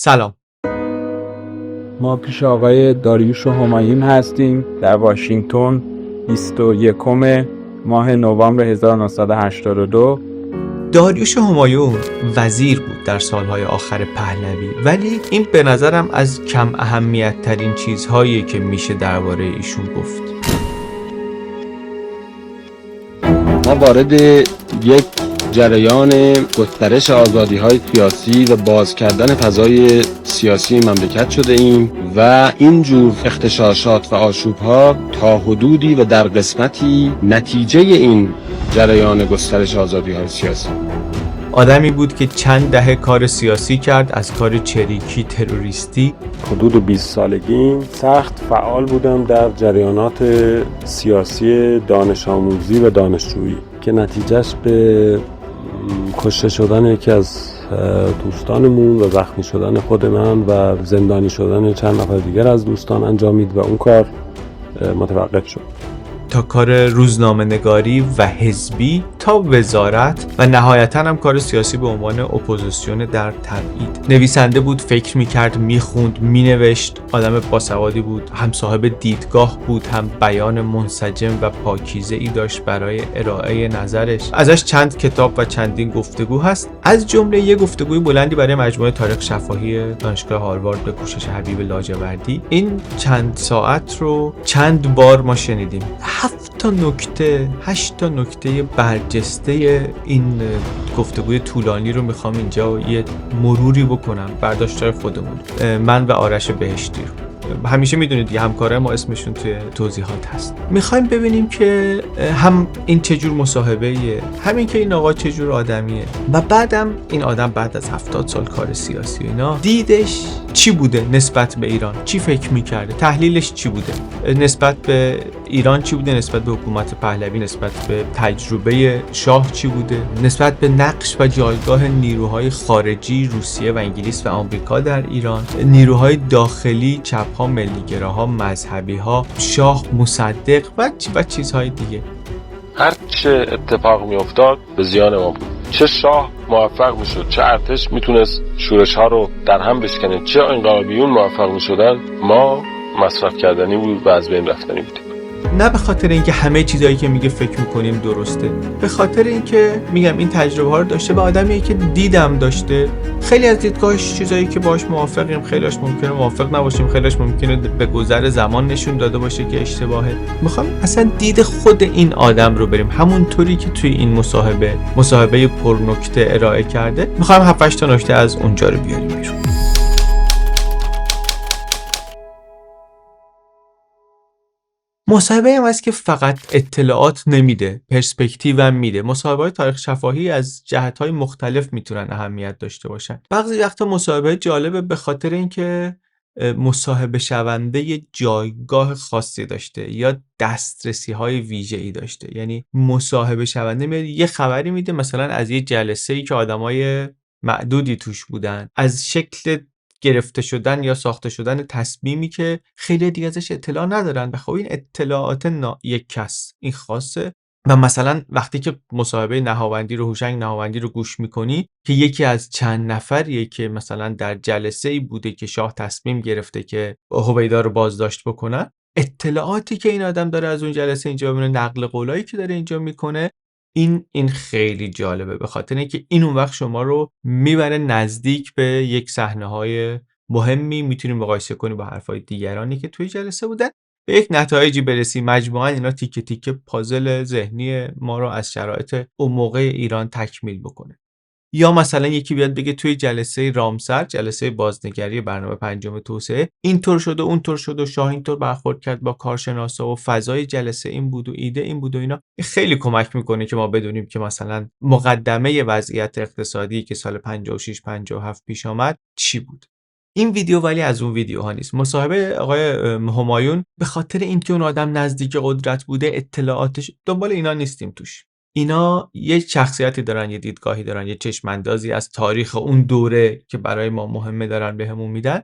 سلام. ما پیش آقای داریوش همایون هستیم در واشنگتن 21 ماه نوامبر 1982. داریوش همایون وزیر بود در سالهای آخر پهلوی، ولی این به نظرم از کم اهمیت ترین چیزهایی که میشه درباره ایشون گفت. ما وارد یک جریان گسترش آزادی‌های سیاسی و باز کردن فضای سیاسی مملکت شده ایم و اینجور اغتشاشات و آشوب‌ها تا حدودی و در قسمتی نتیجه این جریان گسترش آزادی‌های سیاسی. آدمی بود که چند دهه کار سیاسی کرد، از کار چریکی تروریستی. حدود 20 سالگی سخت فعال بودم در جریانات سیاسی دانش آموزی و دانشجویی که نتیجهش به کشته شدن یکی از دوستانمون و زخمی شدن خود من و زندانی شدن چند نفر دیگر از دوستان انجامید و اون کار متوقف شد. تا کار روزنامه نگاری و حزبی تا وزارت و نهایتاً هم کار سیاسی به عنوان اپوزیسیون در تبعید. نویسنده بود، فکر میکرد، میخوند، مینوشت، آدم باسوادی بود، هم صاحب دیدگاه بود، هم بیان منسجم و پاکیزه ای داشت برای ارائه نظرش. ازش چند کتاب و چندین گفتگو هست، از جمله یک گفتگوی بلندی برای مجموعه تاریخ شفاهی دانشگاه هاروارد به کوشش حبیب لاجوردی. این چند ساعت رو چند بار ما شنیدیم. 8 تا نکته برجسته این گفتگوی طولانی رو میخوام اینجا یه مروری بکنم، برداشت‌های خودمون، من و آرش بهشتی رو. همیشه میدونید یه همکاره ما اسمشون توی توضیحات هست. میخوایم ببینیم که هم این چجور مصاحبه‌ایه، همین که این آقا چجور آدمیه و بعدم این آدم بعد از 70 سال کار سیاسی و اینا دیدش چی بوده نسبت به ایران، چی فکر میکرده، تحلیلش چی بوده نسبت به ایران، چی بوده نسبت به حکومت پهلوی، نسبت به تجربه شاه چی بوده، نسبت به نقش و جایگاه نیروهای خارجی روسیه و انگلیس و آمریکا در ایران، نیروهای داخلی چپ‌ها، ملی‌گراها، مذهبی‌ها، شاه، مصدق و چیزهای دیگه. هر چه اتفاق میافتاد به زیان ما بود. چه شاه موفق میشد، چه ارتش میتونست شورش ها رو در هم بشکنه، چه انقلابیون موفق میشدن، ما مصرف کردنی بود و از بین رفتنی بود. نه به خاطر اینکه همه چیزایی که میگه فکر میکنیم درسته، به خاطر اینکه میگم این تجربه ها رو داشته، به آدمی که دیدم داشته. خیلی از دیدگاهش چیزایی که باهاش موافقیم، خیلیش ممکنه موافق نباشیم، خیلیش ممکنه به گذر زمان نشون داده باشه که اشتباهه. میخوام اصلا دید خود این آدم رو بریم همونطوری که توی این مصاحبه پرنکته ارائه کرده. میخوام 7 تا نکته از اونجا رو بیاریم بیرون. مصاحبه هم هست که فقط اطلاعات نمیده، پرسپکتیو هم میده. مصاحبه‌های تاریخ شفاهی از جهت‌های مختلف میتونن اهمیت داشته باشن. بعضی وقتا مصاحبه جالبه به خاطر اینکه مصاحبه شونده یه جایگاه خاصی داشته یا دسترسی‌های ویژه‌ای داشته. یعنی مصاحبه شونده میاد یه خبری میده، مثلا از یه جلسه‌ای که آدمای معدودی توش بودن، از شکل گرفته شدن یا ساخته شدن تصمیمی که خیلی دیگه ازش اطلاع ندارن. خب این اطلاعات یک کس این خاصه. و مثلا وقتی که مصاحبه نهاوندی رو، هوشنگ نهاوندی رو گوش میکنی که یکی از چند نفریه که مثلا در جلسه‌ای بوده که شاه تصمیم گرفته که هویدا رو بازداشت بکنن، اطلاعاتی که این آدم داره از اون جلسه اینجا ببینه، نقل قولایی که داره اینجا میکنه، این خیلی جالبه، به خاطر اینکه این اون وقت شما رو میبره نزدیک به یک صحنه‌های مهمی، میتونیم مقایسه کنیم با حرفای دیگرانی که توی جلسه بودن، به یک نتایجی برسی. مجموعاً اینا تیکه تیکه پازل ذهنی ما رو از شرایط اون موقع ایران تکمیل بکنه. یا مثلا یکی بیاد بگه توی جلسه رامسر، جلسه بازنگری برنامه 5 توسعه، اینطور شد و اونطور شد و شاه اینطور برخورد کرد با کارشناسا و فضای جلسه این بود و ایده این بود و اینا. خیلی کمک میکنه که ما بدونیم که مثلا مقدمه وضعیت اقتصادی که سال 56 57 پیش آمد چی بود. این ویدیو ولی از اون ویدیوها نیست. مصاحبه آقای همایون به خاطر اینکه اون آدم نزدیک قدرت بوده، اطلاعاتش دنبال اینا نیستیم توش. اینا یه شخصیتی دارن، یه دیدگاهی دارن، یه چشماندازی از تاریخ اون دوره که برای ما مهمه دارن بهمون میدن.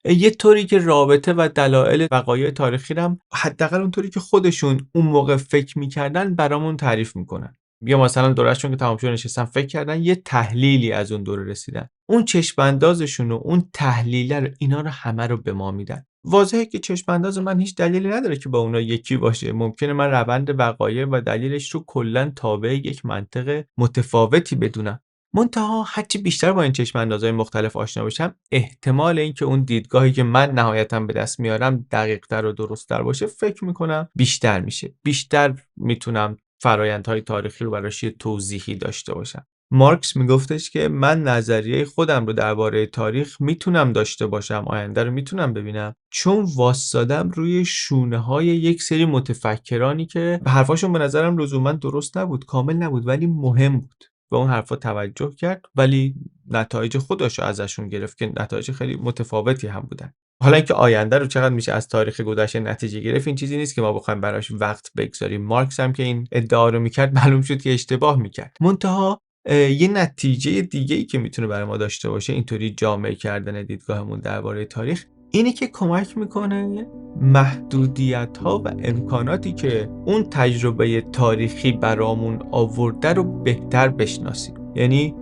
یه طوری که رابطه و دلایل وقایع تاریخی رو هم حداقل اونطوری که خودشون اون موقع فکر میکردن برامون تعریف میکنن. یا مثلا دورهشون که تمام شد نشستن فکر کردن یه تحلیلی از اون دوره رسیدن، اون چشم اندازشون و اون تحلیل رو اینا رو همه رو به ما میدن. واضحه که چشم انداز من هیچ دلیلی نداره که با اونا یکی باشه. ممکنه من روند وقایع و دلیلش رو کلا تابع یک منطق متفاوتی بدونم. منتها هرچی بیشتر با این چشم اندازهای مختلف آشنا بشم، احتمال اینکه اون دیدگاهی که من نهایتاً به دست میارم دقیق‌تر و درست‌تر باشه فکر میکنم بیشتر میشه. بیشتر میتونم فرآیندهای تاریخی رو براش یه توضیحی داشته باشم. مارکس میگفتش که من نظریه خودم رو درباره تاریخ میتونم داشته باشم، آینده رو میتونم ببینم، چون واسادم روی شونه‌های یک سری متفکرانی که حرفاشون به نظرم لزوما درست نبود، کامل نبود، ولی مهم بود. به اون حرفا توجه کرد ولی نتایج خودش رو ازشون گرفت که نتایج خیلی متفاوتی هم بودن. حالا اینکه آینده رو چقدر میشه از تاریخ گذشته نتیجه گرفت این چیزی نیست که ما بخوایم براش وقت بگذاریم. مارکس هم که این ادعا رو میکرد معلوم شد که اشتباه میکرد. منتها یه نتیجه دیگه‌ای که میتونه برای ما داشته باشه اینطوری جامع کردن دیدگاهمون درباره تاریخ اینی که کمک میکنه محدودیت‌ها و امکاناتی که اون تجربه تاریخی برامون آورده رو بهتر بشناسیم. یعنی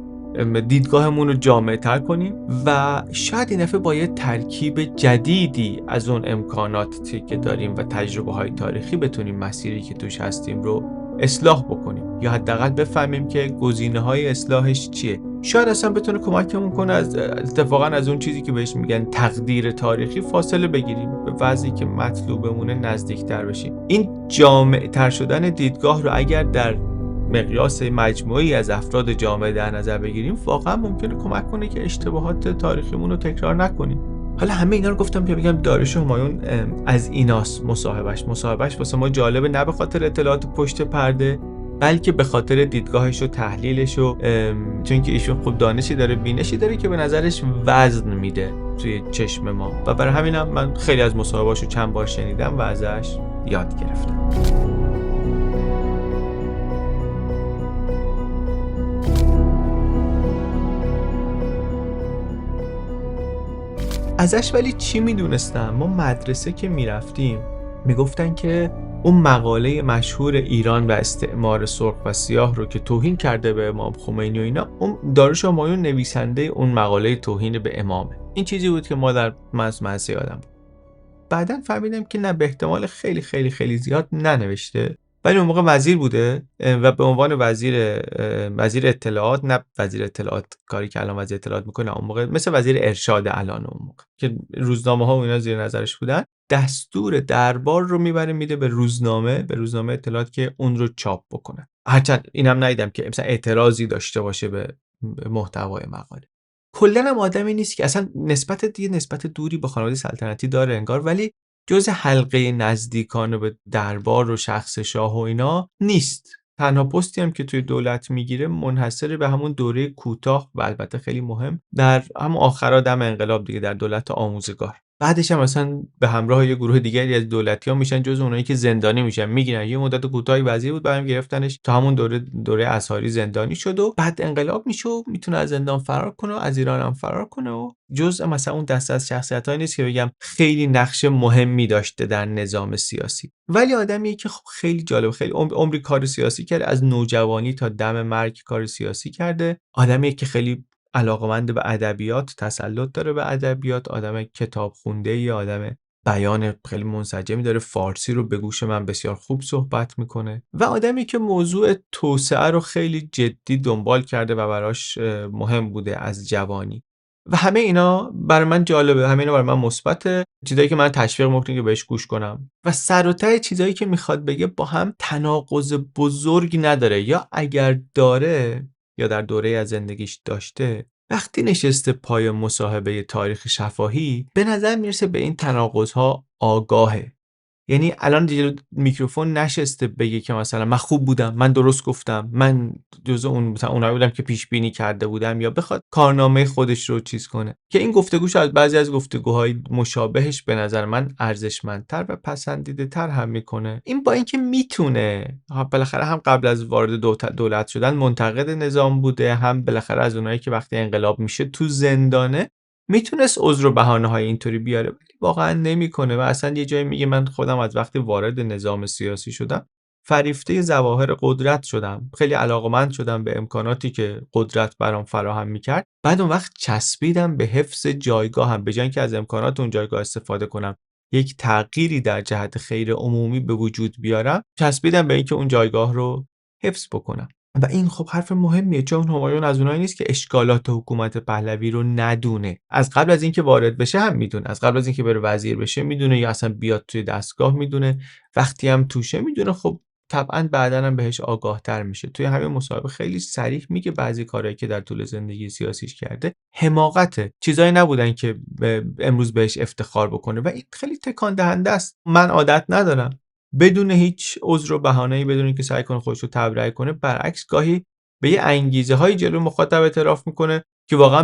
دیدگاهمون رو جامع‌تر کنیم و شاید این دفعه با یه ترکیب جدیدی از اون امکاناتی که داریم و تجربه‌های تاریخی بتونیم مسیری که توش هستیم رو اصلاح بکنیم یا حداقل بفهمیم که گزینه‌های اصلاحش چیه. شاید اصلا بتونه کمکمون کنه اتفاقا از اون چیزی که بهش میگن تقدیر تاریخی فاصله بگیریم، به وضعی که مطلوبمونه نزدیکتر بشیم. این جامع‌تر شدن دیدگاه رو اگر در مقیاس مجموعی از افراد جامعه در نظر بگیریم واقعا ممکنه کمک کنه که اشتباهات تاریخیمون رو تکرار نکنیم. حالا همه اینا رو گفتم که بگم داریوش همایون از ایناست مصاحبهش واسه ما جالبه، نه به خاطر اطلاعات پشت پرده بلکه به خاطر دیدگاهش و تحلیلش و چون که ایشون خوب دانشی داره، بینشی داره که به نظرش وزن میده توی چشم ما و برای همینم من خیلی از مصاحبهاشو چند بار شنیدم و ازش یاد گرفتم. ازش ولی چی میدونستم؟ ما مدرسه که میرفتیم میگفتن که اون مقاله مشهور ایران و استعمار سرخ و سیاه رو که توهین کرده به امام خمینی و اینا، اون داریوش همایون نویسنده اون مقاله توهین به امامه. این چیزی بود که ما در مزه یادم بود. بعدن فهمیدم که نه، به احتمال خیلی خیلی خیلی زیاد ننوشته، ولی اون موقع وزیر بوده و به عنوان وزیر اطلاعات، نه وزیر اطلاعات کاری که الان وزیر اطلاعات میکنه، اون موقع مثل وزیر ارشاد الان اون موقع که روزنامه‌ها و اینا زیر نظرش بودن، دستور دربار رو میده به روزنامه اطلاعات که اون رو چاپ بکنه. هرچند اینم ندیدم که مثلا اعتراضی داشته باشه به محتوای مقاله. کلا هم آدمی نیست که اصلا نسبت دوری با خانواده سلطنتی داره انگار، ولی جز حلقه نزدیکان به دربار و شخص شاه و اینا نیست. تنها پستی هم که توی دولت میگیره منحصر به همون دوره کوتاه و البته خیلی مهم در همون آخرا دم انقلاب دیگه، در دولت آموزگار. بعدش هم مثلا به همراه یه گروه دیگری از دولتی‌ها میشن جز اونایی که زندانی میشن، میگیرن. یه مدت کوتاهی وزیر بود، بعدم گرفتنش تا همون دوره اساری زندانی شد و بعد انقلاب میشه و میتونه از زندان فرار کنه و از ایران هم فرار کنه و جزء مثلا اون دسته از شخصیتایی نیست که بگم خیلی نقش مهمی داشته در نظام سیاسی، ولی آدمیه که خیلی جالب، خیلی عمری کار سیاسی کرده، از نوجوانی تا دم مرگ کار سیاسی کرده. آدمیه که خیلی علاقه‌مند به ادبیات، تسلط داره به ادبیات، آدم کتاب خونده‌ای، آدم بیان خیلی منسجمی داره، فارسی رو به گوش من بسیار خوب صحبت میکنه و آدمی که موضوع توسعه رو خیلی جدی دنبال کرده و براش مهم بوده از جوانی. و همه اینا برای من جالبه، همه اینا برای من مثبته، چیزایی که من تشویق میکنم که بهش گوش کنم و سر و ته چیزایی که میخواد بگه با هم تناقض بزرگ نداره، یا اگر داره یا در دوره از زندگیش داشته، وقتی نشسته پای مصاحبه تاریخ شفاهی به نظر میرسه به این تناقض‌ها آگاهه. یعنی الان دیگه میکروفون نشسته بگه که مثلا من خوب بودم، من درست گفتم، من جزء اون مثلا اونایی بودم که پیش بینی کرده بودم، یا بخواد کارنامه خودش رو چیز کنه که این گفتگوش از بعضی از گفتگوهای مشابهش به نظر من ارزشمندتر و پسندیده تر هم میکنه. این با اینکه میتونه بالاخره هم قبل از وارد دولت شدن منتقد نظام بوده، هم بالاخره از اونایی که وقتی انقلاب میشه تو زندانه، میتونست عذر و بهانه‌های اینطوری بیاره ولی واقعا نمیکنه و اصلا یه جایی میگه من خودم از وقتی وارد نظام سیاسی شدم فریفته ظواهر قدرت شدم، خیلی علاقه‌مند شدم به امکاناتی که قدرت برام فراهم می‌کرد. بعد اون وقت چسبیدم به حفظ جایگاهم، به جای اینکه از امکانات اون جایگاه استفاده کنم، یک تغییری در جهت خیر عمومی به وجود بیارم، چسبیدم به اینکه اون جایگاه رو حفظ بکنم. و این خب حرف مهمیه، چون همایون از اونایی نیست که اشکالات حکومت پهلوی رو ندونه. از قبل از اینکه وارد بشه هم میدونه، از قبل از اینکه بره وزیر بشه میدونه، یا اصلا بیاد توی دستگاه میدونه، وقتی هم توشه میدونه. خب طبعا بعداً هم بهش آگاه‌تر میشه. توی همین مصاحبه خیلی صریح میگه بعضی کارهایی که در طول زندگی سیاسیش کرده حماقته، چیزایی نبودن که امروز بهش افتخار بکنه و این خیلی تکان دهنده است. من عادت ندارم بدون هیچ عذر و بهانه‌ای، بدون اینکه سعی کنه خودش رو تبرئه کنه، برعکس گاهی به یه انگیزه‌های جلوی مخاطب اعتراف میکنه که واقعا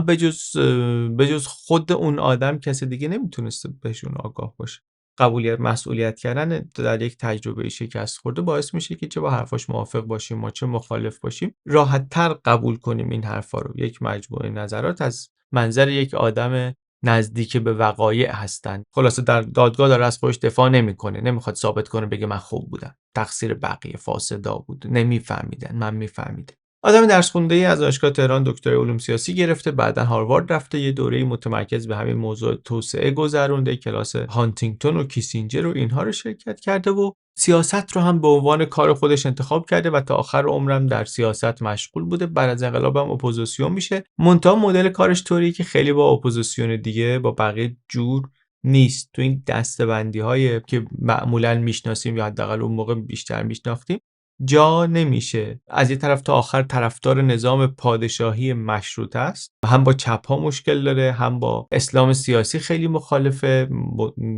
بجز خود اون آدم کسی دیگه نمیتونسته بهشون آگاه باشه. قبولیت مسئولیت کردن در یک تجربه شکست خورده باعث میشه که چه با حرفاش موافق باشیم ما چه مخالف باشیم، راحت‌تر قبول کنیم این حرفا رو. یک مجموعه نظرات از منظر یک آدم نزدیک به وقایع هستن. خلاصه در دادگاه داره از خودش دفاع نمیکنه، نمیخواد ثابت کنه بگه من خوب بودم، تقصیر بقیه فاسدا بود، نمیفهمیدن، من میفهمیدم. آدم درس خونده ای از دانشگاه تهران، دکترای علوم سیاسی گرفته، بعدن هاروارد رفته، یه دوره متمرکز به همین موضوع توسعه گذرونده، کلاس هانتینگتون و کیسینجر و اینها رو شرکت کرده و سیاست رو هم به عنوان کار خودش انتخاب کرده و تا آخر عمرم در سیاست مشغول بوده. بعد از انقلاب هم اپوزیسیون میشه. منتها مدل کارش طوریه که خیلی با اپوزیسیون دیگه، با بقیه جور نیست. تو این دسته‌بندی‌های که معمولاً میشناسیم یا حداقل اون موقع بیشتر میشناختیم جا نمیشه. از یه طرف تا آخر طرفدار نظام پادشاهی مشروطه است، هم با چپ ها مشکل داره، هم با اسلام سیاسی خیلی مخالفه.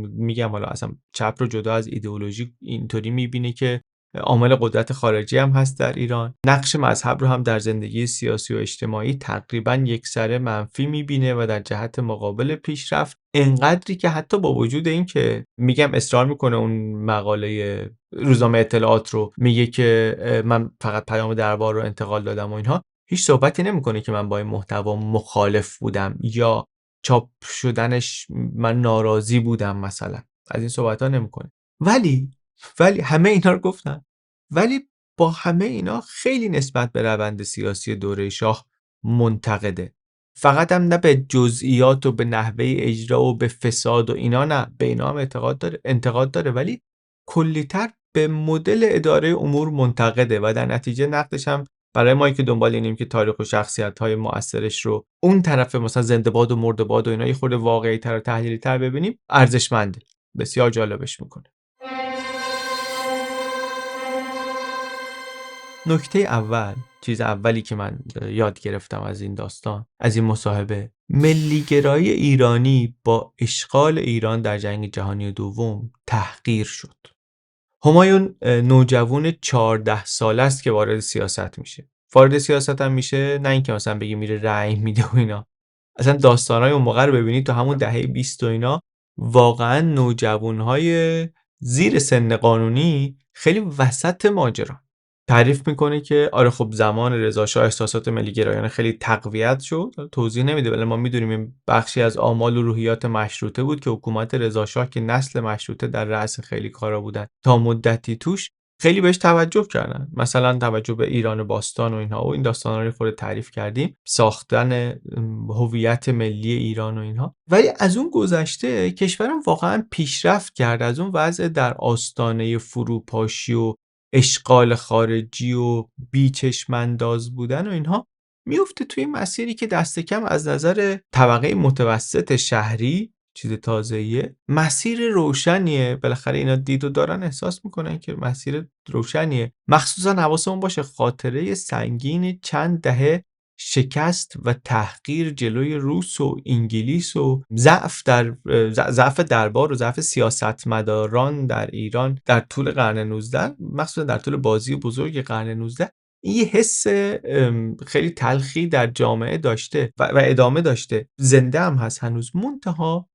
میگم حالا اصلا چپ رو جدا از ایدئولوژی اینطوری میبینه که عامل قدرت خارجی هم هست در ایران. نقش مذهب رو هم در زندگی سیاسی و اجتماعی تقریبا یکسره منفی میبینه و در جهت مقابل پیشرفت انقدری که حتی با وجود این که میگم اصرار میکنه اون مقاله روزنامه اطلاعات رو میگه که من فقط پیام دربار رو انتقال دادم و اینها، هیچ صحبتی نمیکنه که من با این محتوا مخالف بودم یا چاپ شدنش من ناراضی بودم، مثلا از این صحبت ها نمیکنه. ولی همه اینا رو گفتن، ولی با همه اینا خیلی نسبت به روند سیاسی دوره شاه منتقده. فقط هم نه به جزئیات و به نحوه اجرا و به فساد و اینا، نه، به اینا هم انتقاد داره، ولی کلی‌تر به مدل اداره امور منتقده و در نتیجه نقدش هم برای ما که دنبال اینیم که تاریخ و شخصیت‌های مؤثرش رو اون طرف مثلا زنده باد و مرده باد و اینا یه خورده واقعی‌تر و تحلیلی‌تر ببینیم، ارزشمنده، بسیار جالبش میکنه. نکته اول، چیز اولی که من یاد گرفتم از این داستان، از این مصاحبه، ملیگرایی ایرانی با اشغال ایران در جنگ جهانی دوم تحقیر شد. همایون نوجوان 14 ساله است که وارد سیاست میشه. وارد سیاست هم میشه نه اینکه مثلا بگی میره رأی میده و اینا. اصلا داستانای اون موقع رو ببینید تو همون دهه 20 و اینا، واقعا نوجوانهای زیر سن قانونی خیلی وسط ماجرا. تعریف میکنه که آره خب زمان رضا شاه احساسات ملیگرایانه خیلی تقویت شد، توضیح نمیده ولی ما میدونیم این بخشی از آمال و روحیات مشروطه بود که حکومت رضا شاه که نسل مشروطه در رأس خیلی کارا بودن تا مدتی توش خیلی بهش توجه کردن، مثلا توجه به ایران باستان و اینها و این داستانا رو خود تعریف کردیم، ساختن هویت ملی ایران و اینها. ولی از اون گذشته کشورم واقعا پیشرفت کرد، از اون وضع در آستانه فروپاشی و اشغال خارجی و بیچشم‌انداز بودن و اینها میفته توی مسیری که دست کم از نظر طبقه متوسط شهری چیز تازه‌ایه، مسیر روشنیه. بالاخره اینا دیدو دارن، احساس میکنن که مسیر روشنیه. مخصوصا حواسمون باشه خاطره سنگین چند دهه شکست و تحقیر جلوی روس و انگلیس و ضعف دربار و ضعف سیاستمداران در ایران در طول قرن 19، مخصوصا در طول بازی بزرگ قرن 19، این یه حس خیلی تلخی در جامعه داشته و ادامه داشته، زنده هم هست هنوز. منتها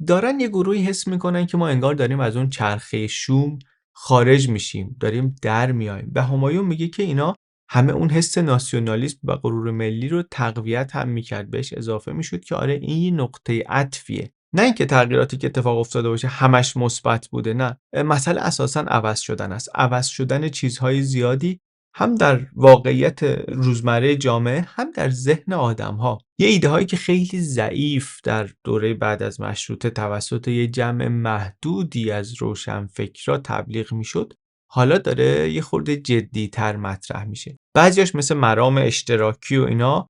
دارن یه گروهی حس میکنن که ما انگار داریم از اون چرخه شوم خارج میشیم، داریم در میایم. و همایون میگه که اینا همه اون حس ناسیونالیسم و غرور ملی رو تقویت هم میکرد، بهش اضافه میشد که آره این یه نقطه عطفیه. نه اینکه تغییراتی که اتفاق افتاده باشه همش مثبت بوده، نه. مسئله اساساً عوض شدن است. عوض شدن چیزهای زیادی هم در واقعیت روزمره جامعه، هم در ذهن آدم‌ها. یه ایده هایی که خیلی ضعیف در دوره بعد از مشروطه توسط یه جمع محدودی از روشنفکرا تبلیغ میشد، حالا داره یه خورده جدی‌تر مطرح میشه. بعضیاش مثل مرام اشتراکی و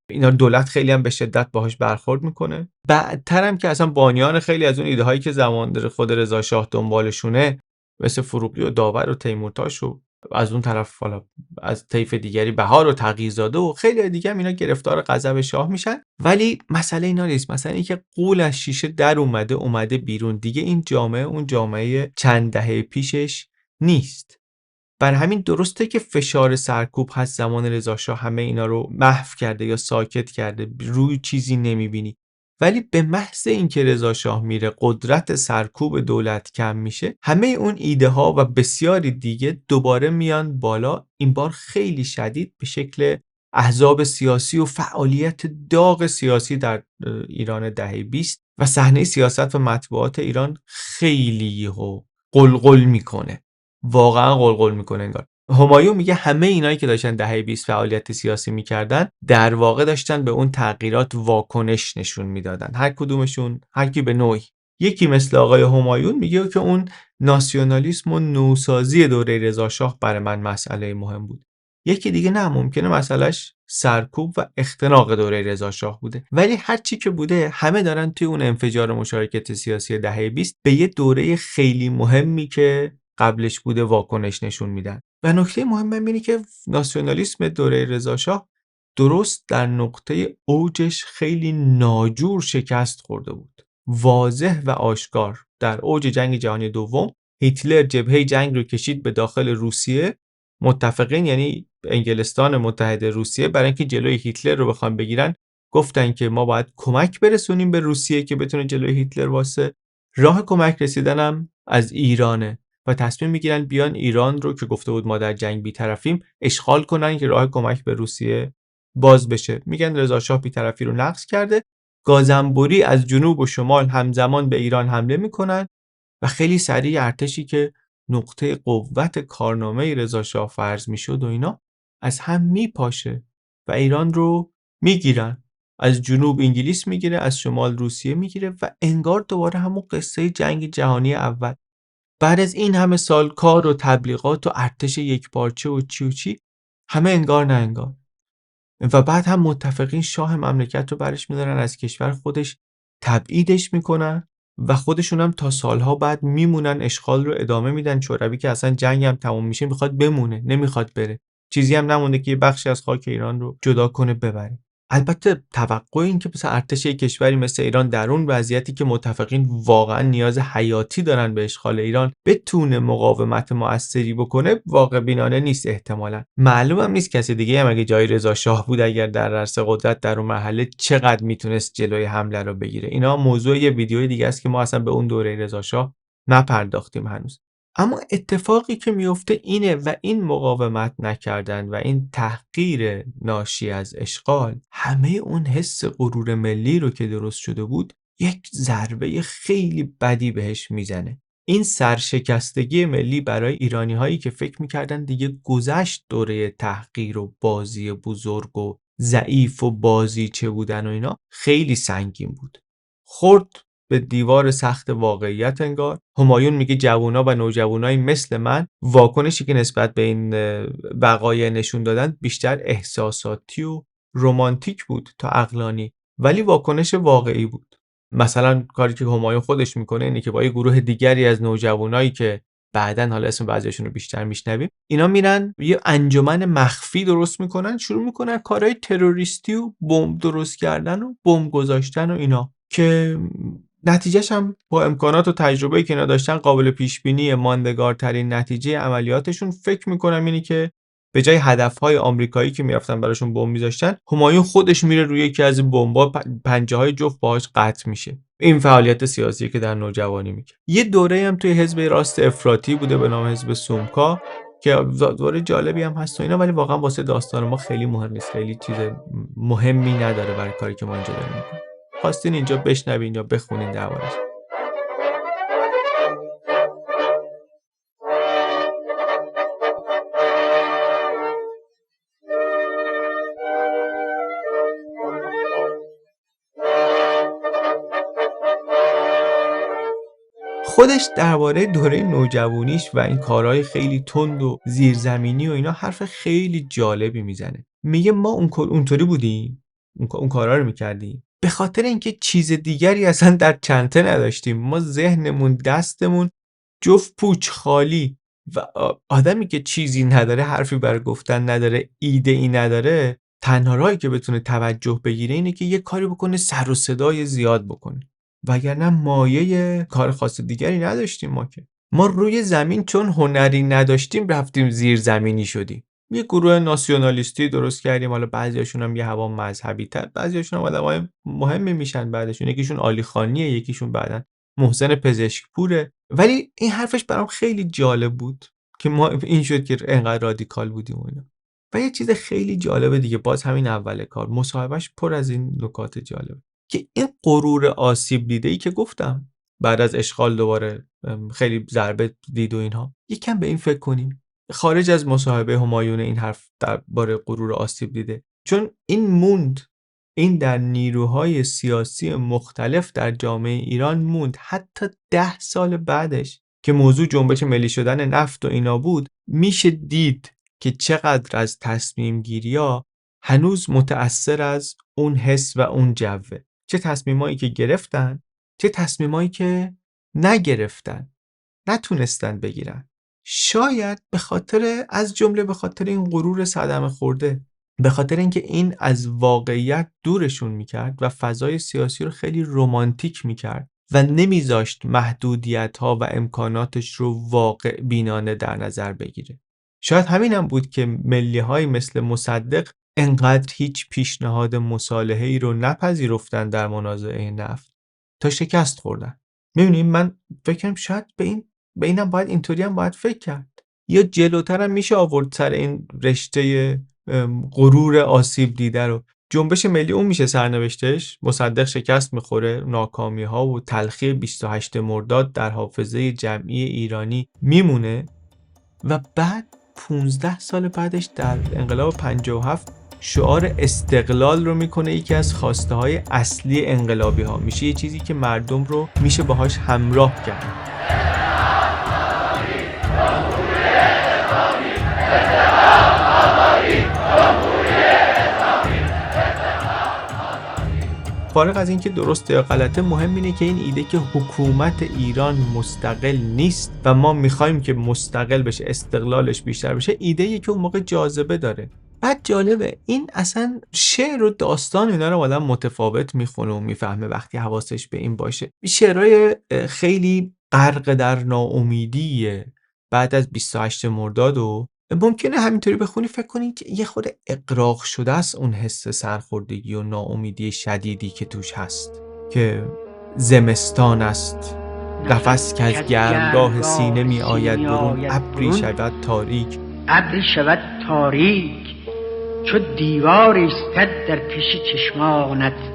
اینا دولت خیلی هم به شدت باهاش برخورد میکنه. بعدتر هم که اصلا بانیان خیلی از اون ایده هایی که زمان داره خود رضا شاه دنبالشونه، مثل فروغی و داور و تیمورتاش و از اون طرف حالا از طیف دیگری بهار و تغییرزاده و خیلی دیگه هم اینا گرفتار غضب شاه میشن. ولی مسئله اینا نیست. مثلا اینکه غول از شیشه در اومده بیرون، دیگه این جامعه اون جامعه چند دهه پیشش نیست. بر همین درسته که فشار سرکوب هست، زمان رضا شاه همه اینا رو محو کرده یا ساکت کرده، روی چیزی نمیبینی. ولی به محض اینکه رضا شاه میره، قدرت سرکوب دولت کم میشه، همه اون ایده ها و بسیاری دیگه دوباره میان بالا، این بار خیلی شدید به شکل احزاب سیاسی و فعالیت داغ سیاسی در ایران دهه 20 و صحنه سیاست و مطبوعات ایران خیلی قلقل میکنه. واقعا قلقل میکنه انگار. همایون میگه همه اینایی که داشتن دهه 20 فعالیت سیاسی میکردن در واقع داشتن به اون تغییرات واکنش نشون میدادن، هر کدومشون هر کی به نوعی. یکی مثل آقای همایون میگه که اون ناسیونالیسم و نوسازی دوره رضا شاه برای من مسئله مهم بود. یکی دیگه نه، ممکنه مسئلهش سرکوب و اختناق دوره رضا شاه بوده. ولی هر چی که بوده، همه دارن توی اون انفجار مشارکت سیاسی دهه 20 به یه دوره خیلی مهمی که قبلش بوده واکنش نشون میدن. و نکته مهم اینه که ناسیونالیسم دوره رضا شاه درست در نقطه اوجش خیلی ناجور شکست خورده بود. واضح و آشکار در اوج جنگ جهانی دوم هیتلر جبهه جنگ رو کشید به داخل روسیه. متفقین یعنی انگلستان متحد روسیه برای اینکه جلوی هیتلر رو بخوان بگیرن، گفتن که ما باید کمک برسونیم به روسیه که بتونه جلوی هیتلر واسه. راه کمک رسیدنم از ایرانه و تصمیم میگیرن بیان ایران رو که گفته بود ما در جنگ بی‌طرفیم اشغال کنن که راه کمک به روسیه باز بشه. میگن رضا شاه بی‌طرفی رو نقض کرده. گازنبوری از جنوب و شمال همزمان به ایران حمله میکنن و خیلی سریع ارتشی که نقطه قوت کارنامه رضا شاه فرض میشد و اینا از هم میپاشه و ایران رو میگیرن. از جنوب انگلیس میگیره، از شمال روسیه میگیره و انگار دوباره همون قصه جنگ جهانی اول. بعد از این همه سال کار و تبلیغات و ارتش یکپارچه و چی همه انگار نه انگار. و بعد هم متفقین شاه مملکت رو برش میدارن، از کشور خودش تبعیدش میکنن و خودشون هم تا سالها بعد میمونن، اشغال رو ادامه میدن. شوروی که اصلا جنگ هم تموم میشه میخواد بمونه، نمیخواد بره. چیزی هم نمونده که یه بخشی از خاک ایران رو جدا کنه ببره. البته توقع این که مثلا ارتش یک کشوری مثل ایران در اون وضعیتی که متفقین واقعا نیاز حیاتی دارن به اشغال ایران بتونه مقاومت مؤثری بکنه واقع بینانه نیست. احتمالاً معلوم هم نیست کسی دیگه هم اگه جای رضا شاه بود اگر در رأس قدرت در اون مرحله چقدر میتونست جلوی حمله رو بگیره. اینا موضوع یه ویدیوی دیگه است که ما اصلا به اون دوره رضا شاه نپرداختیم هنوز. اما اتفاقی که میفته اینه و این مقاومت نکردن و این تحقیر ناشی از اشغال همه اون حس غرور ملی رو که درست شده بود یک ضربه خیلی بدی بهش میزنه. این سرشکستگی ملی برای ایرانی هایی که فکر میکردن دیگه گذشت دوره تحقیر و بازی بزرگ و ضعیف و بازیچه بودن و اینا، خیلی سنگین بود. خورد به دیوار سخت واقعیت انگار. همایون میگه جوونا و نوجوانای مثل من واکنشی که نسبت به این وقایع نشون دادن بیشتر احساساتی و رمانتیک بود تا عقلانی، ولی واکنش واقعی بود. مثلا کاری که همایون خودش میکنه اینه که با یه گروه دیگری از نوجوانایی که بعدن حالا اسم بعضیشون رو بیشتر میشنویم، اینا میرن یه انجمن مخفی درست میکنن، شروع میکنن کارهای تروریستی و بمب درست کردن و بمب گذاشتن و اینا که نتیجهش هم با امکانات و تجربه‌ای که اینا داشتن قابل پیش بینی. ماندگارترین نتیجه عملیاتشون فکر میکنم اینی که به جای هدفهای آمریکایی که میرفتن براشون بمب میذاشتن، همایون خودش میره روی یکی از بمب‌ها پنجه‌های جفت باهاش قطع میشه. این فعالیت سیاسی که در نوجوانی میکنه. یه دوره هم توی حزب راست افراطی بوده به نام حزب سومکا که دوره جالبی هم هست و اینا، ولی واقعا واسه داستان ما خیلی مهم نیست، خیلی چیز مهمی نداره برای کاری که ما اینجا داریم میکنیم. خواستین اینجا بشنوین یا بخونین دربارش. خودش درباره دوره نوجوانیش و این کارهای خیلی تند و زیرزمینی و اینا حرف خیلی جالبی میزنه. میگه ما اونطوری بودیم، اون کارا رو میکردیم به خاطر اینکه چیز دیگری اصلا در چنته نداشتیم. ما ذهنمون، دستمون جفت پوچ خالی و آدمی که چیزی نداره، حرفی برای گفتن نداره، ایده ای نداره، تنها راهی که بتونه توجه بگیره اینه که یه کاری بکنه، سر و صدای زیاد بکنه، وگرنه مایه کار خاص دیگری نداشتیم. ما روی زمین چون هنری نداشتیم رفتیم زیر زمینی شدیم، یه گروه ناسیونالیستی درست کردیم. حالا بعضیاشون هم یه هوا مذهبی تر، بعضیاشون هم آدمای مهمی میشن بعدشون، یکیشون علی خانیه، یکیشون بعدن محسن پزشکپوره. ولی این حرفش برام خیلی جالب بود که ما این شد که انقدر رادیکال بودیم و اینا. و یه چیز خیلی جالب دیگه، باز همین اول کار مصاحبهش پر از این نکات جالب که این غرور آسیب دیده‌ای که گفتم بعد از اشغال دوباره خیلی ضربه دید و اینها، یکم به این فکر کنیم خارج از مصاحبه همایون این حرف درباره غرور آسیب دیده، چون این موند، این در نیروهای سیاسی مختلف در جامعه ایران موند حتی 10 سال بعدش که موضوع جنبش ملی شدن نفت و اینا بود. میشه دید که چقدر از تصمیم گیری‌ها هنوز متأثر از اون حس و اون جوه، چه تصمیمایی که گرفتن، چه تصمیمایی که نگرفتن، نتونستن بگیرن. شاید به خاطر، از جمله به خاطر این غرور صدمه خورده، به خاطر اینکه این از واقعیت دورشون میکرد و فضای سیاسی رو خیلی رمانتیک میکرد و نمیذاشت محدودیت‌ها و امکاناتش رو واقع بینانه در نظر بگیره. شاید همینم بود که ملی‌های مثل مصدق انقدر هیچ پیشنهاد مصالحه‌ای رو نپذیرفتن در منازعه نفت تا شکست خوردن. می‌بینیم، من فکرم شاید به اینم باید اینطوری هم باید فکر کرد، یا جلوتر هم میشه آورد سر این رشته غرور آسیب دیده رو. جنبش ملی اون میشه سرنوشتش، مصدق شکست میخوره، ناکامی ها و تلخی 28 مرداد در حافظه جمعی ایرانی میمونه و بعد 15 سال بعدش در انقلاب 57 شعار استقلال رو میکنه یکی از خواسته های اصلی انقلابی ها، میشه یه چیزی که مردم رو میشه باهاش همراه کرد. فارغ از اینکه درسته یا غلطه، مهم اینه که این ایده که حکومت ایران مستقل نیست و ما میخوایم که مستقل بشه، استقلالش بیشتر بشه، ایده‌ای که اون موقع جاذبه داره. بعد جالبه این اصلا شعر و داستان اینا رو آدم متفاوت میخونه و میفهمه وقتی حواسش به این باشه. شعرهای خیلی غرق در ناامیدیه بعد از 28 مرداد و ممکنه همینطوری بخونی فکر کنی که یه خورده اغراق شده است اون حس سرخوردگی و ناامیدی شدیدی که توش هست، که زمستان است قفس که از گرمگاه سینه می آید برون، ابری شود تاریک، ابری شود تاریک چو دیوار ایستد در پیش چشمانت،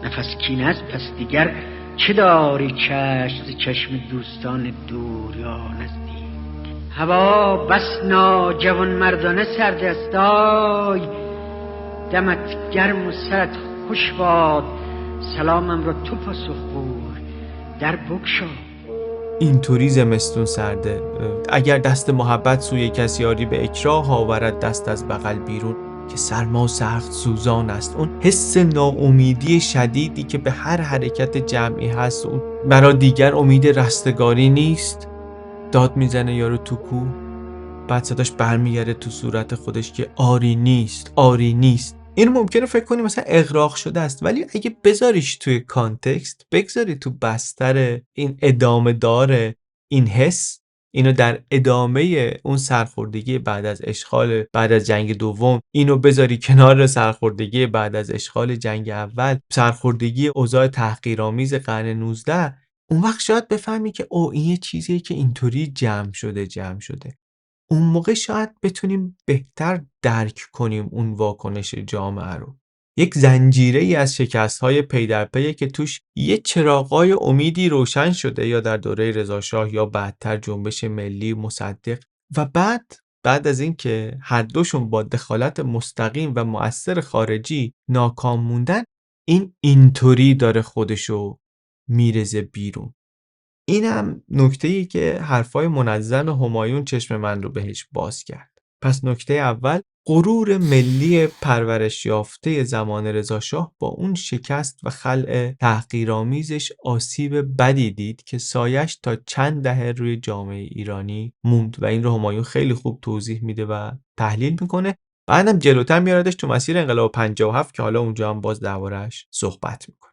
نفس کین است پس دیگر چه داری چشم ز چشم دوستان دور یا نزدیک. هوا بس ناجوان مردانه سرد است، آی دمت گرم و سرت خوش باد، سلامم را تو پاسخگوی در بگشا. اینطوری زمستون سرده، اگر دست محبت سوی کسی یاری به اکراه آورد دست از بغل بیرون، که سرما سخت سوزان است. اون حس ناامیدی شدیدی که به هر حرکت جمعی هست، اون برای دیگر امید رستگاری نیست. داد میزنه یارو تو کوه، بعد صداش برمیگرده تو صورت خودش که آری نیست، آری نیست. این ممکنه فکر کنی مثلا اغراق شده است، ولی اگه بذاریش توی کانتکست، بگذاری تو بستر این ادامه داره این حس، اینو در ادامه اون سرخوردگی بعد از اشغال، بعد از جنگ دوم، اینو بذاری کنار سرخوردگی بعد از اشغال جنگ اول، سرخوردگی اوضاع تحقیرآمیز قرن 19، اون وقت شاید بفهمی که او این یه چیزیه که اینطوری جمع شده. اون موقع شاید بتونیم بهتر درک کنیم اون واکنش جامعه رو. یک زنجیره ای از شکست‌های پی در پی که توش یه چراغای امیدی روشن شده، یا در دوره رضا شاه یا بعدتر جنبش ملی مصدق، و بعد از این که هر دوشون با دخالت مستقیم و مؤثر خارجی ناکام موندن، این اینطوری داره خودشو میرزه بیرون. اینم نکته‌ای که حرفای منظم همایون چشم من رو بهش باز کرد. پس نکته اول، غرور ملی پرورش یافته زمان رضاشاه با اون شکست و خلأ تحقیرآمیزش آسیب بدی دید که سایش تا چند دهه روی جامعه ایرانی موند و این رو همایون خیلی خوب توضیح میده و تحلیل میکنه. بعدم جلوتر میاردش تو مسیر انقلاب 57 که حالا اونجا هم باز درباره‌اش صحبت میکنه.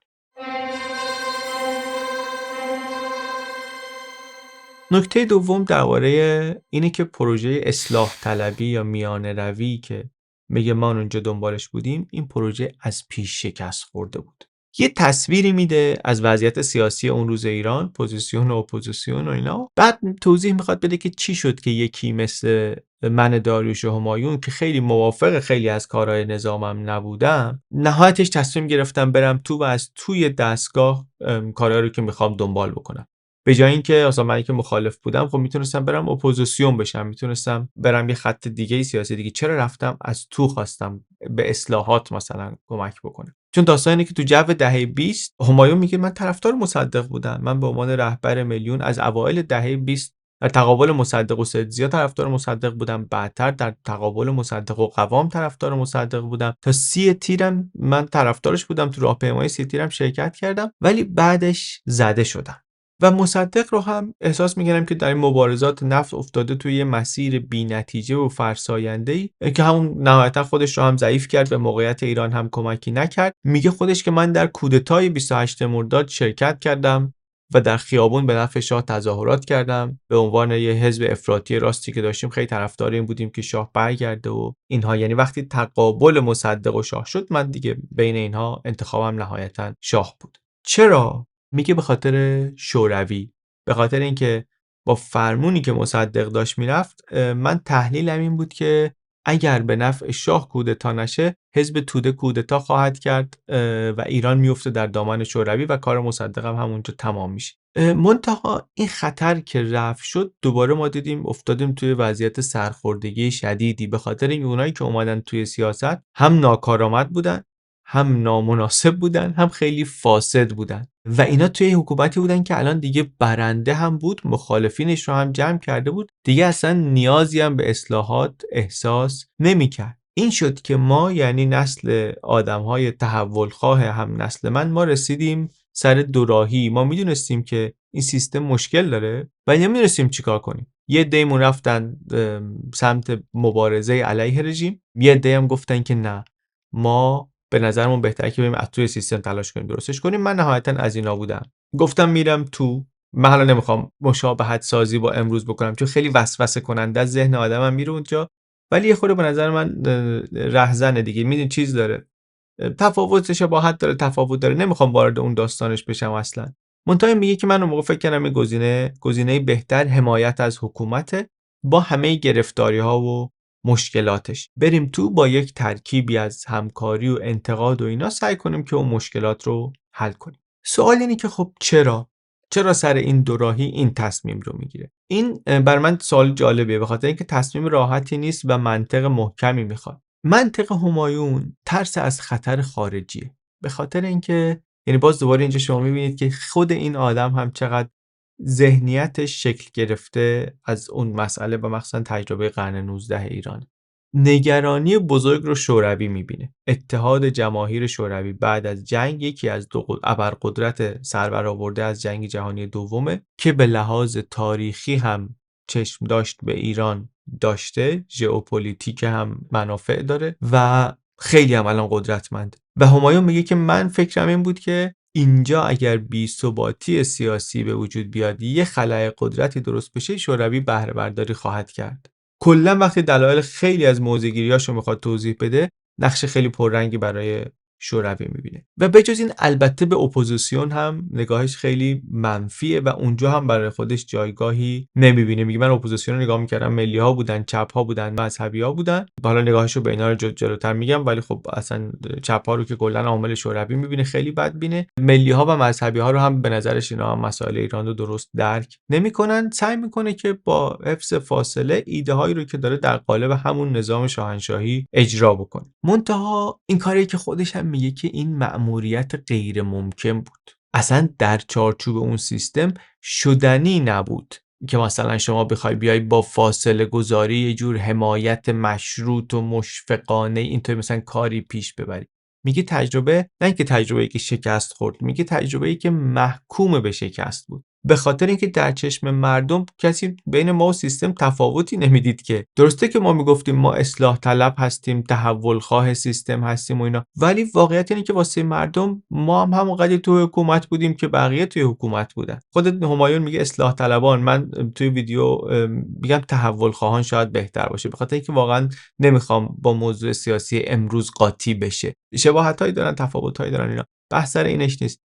نکته دوم درباره اینه که پروژه اصلاح طلبی یا میانه روی که میگه ما اونجا دنبالش بودیم، این پروژه از پیش شکست خورده بود. یه تصویری میده از وضعیت سیاسی اون روز ایران، پوزیسیون و اپوزیسیون و اینا. بعد توضیح میخواد بده که چی شد که یکی مثل من داریوش و همایون که خیلی موافق خیلی از کارهای نظامم نبودم، نهایتش تصمیم گرفتم برم تو و از توی دستگاه کارهایی رو که میخوام دنبال بکنم. به جای اینکه اصلا من که مخالف بودم، خب میتونستم برم اپوزیسیون بشم، میتونستم برم یه خط دیگه سیاسی دیگه. چرا رفتم از تو خواستم به اصلاحات مثلا کمک بکنم؟ چون داستان اینه که تو جو دهه 20 همایون میگه من طرفدار مصدق بودم. من به عنوان رهبر میلیون از اوایل دهه 20 در تقابل مصدق و سید ضیا طرفدار مصدق بودم، بعدتر در تقابل مصدق و قوام طرفدار مصدق بودم، تا 30 تیرم من طرفدارش بودم، تو راهپیمایی 30 تیرم شرکت کردم، ولی بعدش زده شدم. و مصدق رو هم احساس می‌کردم که در این مبارزات نفت افتاده توی یه مسیر بی‌نتیجه و فرساینده‌ای که همون نهایتا خودش رو هم ضعیف کرد، به موقعیت ایران هم کمکی نکرد. میگه خودش که من در کودتای 28 مرداد شرکت کردم و در خیابون به نفع شاه تظاهرات کردم. به عنوان یه حزب افراطی راستی که داشتیم خیلی طرفدار این بودیم که شاه برگرده و اینها. یعنی وقتی تقابل مصدق و شاه شد، من دیگه بین اینها انتخابم نهایتا شاه بود. چرا؟ میگه به خاطر شوروی، به خاطر اینکه با فرمونی که مصدق داشت میرفت، من تحلیلم این بود که اگر به نفع شاه کودتا نشه، حزب توده کودتا خواهد کرد و ایران میفته در دامان شوروی و کار مصدق هم همونجا تمام میشه. منتها این خطر که رفع شد، دوباره ما دیدیم افتادیم توی وضعیت سرخوردگی شدیدی، به خاطر این اونایی که اومدن توی سیاست هم ناکارآمد بودن، هم نامناسب بودن، هم خیلی فاسد بودن و اینا توی حکومتی بودن که الان دیگه برنده هم بود، مخالفینش رو هم جمع کرده بود، دیگه اصلا نیازی هم به اصلاحات احساس نمی‌کرد. این شد که ما، یعنی نسل آدم‌های تحولخواه هم نسل من، ما رسیدیم سر دوراهی. ما میدونستیم که این سیستم مشکل داره و نمیدونستیم چیکار کنیم. یه عده‌مون رفتن سمت مبارزه علیه رژیم، یه عده هم گفتن که نه، ما به نظرمون بهتره که بریم از توی سیستم تلاش کنیم درستش کنیم. من نهایتا از اینا بودم، گفتم میرم تو. من حالا نمیخوام مشابهت سازی با امروز بکنم چون خیلی وسوسه کننده از ذهن آدمم میره اونجا، ولی یه خورده به نظر من رهزنه دیگه. میدونی چیز داره، تفاوت شباهت داره، تفاوت داره. نمیخوام وارد اون داستانش بشم اصلا. منتها میگه که من اون موقع فکر کردم گزینه بهتر حمایت از حکومت با همه گرفتاری‌ها و مشکلاتش. بریم تو با یک ترکیبی از همکاری و انتقاد و اینا سعی کنیم که اون مشکلات رو حل کنیم. سوال اینه که خب چرا سر این دوراهی این تصمیم رو میگیره؟ این بر من سوال جالبیه، به خاطر اینکه تصمیم راحتی نیست و منطق محکمی میخواد. منطق همایون ترس از خطر خارجیه، به خاطر اینکه یعنی باز دوباره اینجا شما میبینید که خود این آدم هم چقدر ذهنیتش شکل گرفته از اون مسئله و مخصوصا تجربه قرن 19 ایران. نگرانی بزرگ رو شوروی میبینه. اتحاد جماهیر شوروی بعد از جنگ یکی از دو ابرقدرت سربرآورده از جنگ جهانی دومه که به لحاظ تاریخی هم چشم داشت به ایران داشته، ژئوپلیتیک هم منافع داره و خیلی هم الان قدرتمند. و همایون میگه که من فکرم این بود که اینجا اگر بی‌ثباتی سیاسی به وجود بیاد، یه خلأ قدرتی درست بشه، شوروی بهره برداری خواهد کرد. کلا وقتی دلایل خیلی از موضع‌گیری‌هاشو میخواد توضیح بده، نقش خیلی پررنگی برای شوروی میبینه. و بجز این البته به اپوزیسیون هم نگاهش خیلی منفیه و اونجا هم برای خودش جایگاهی نمیبینه. میگه من اپوزیسیون رو نگاه میکردم، ملی‌ها بودن، چپ‌ها بودن، مذهبی‌ها بودن. حالا نگاهشو به اینا رو جلوتر میگم، ولی خب اصلا چپ‌ها رو که کلا عامل شوروی میبینه خیلی بدبینه. ملی‌ها و مذهبی‌ها رو هم به نظرش اینا هم مسائل ایران رو درست درک نمیکنن. سعی میکنه که با حفظ فاصله ایده‌هایی رو که داره در قالب همون نظام شاهنشاهی اجرا بکنه. منتها این کاری که خودش هم میگه که این مأموریت غیر ممکن بود. اصلا در چارچوب اون سیستم شدنی نبود که مثلا شما بخوای بیای با فاصله گذاری یه جور حمایت مشروط و مشفقانه اینطور مثلا کاری پیش ببری. میگه تجربه نه اینکه تجربه‌ای که شکست خورد، میگه تجربه‌ای که محکوم به شکست بود. به خاطر اینکه در چشم مردم کسی بین ما و سیستم تفاوتی نمیدید که درسته که ما میگفتیم ما اصلاح طلب هستیم، تحول خواه سیستم هستیم و اینا، ولی واقعیت اینه که واسه مردم ما هم همونقدر تو حکومت بودیم که بقیه توی حکومت بودن. خود همایون میگه اصلاح طلبان، من توی ویدیو میگم تحول خواهان شاید بهتر باشه، به خاطر اینکه واقعا نمیخوام با موضوع سیاسی امروز قاطی بشه. شباهتایی دارن، تفاوتایی دارن، اینا بحث سر اینش نیست.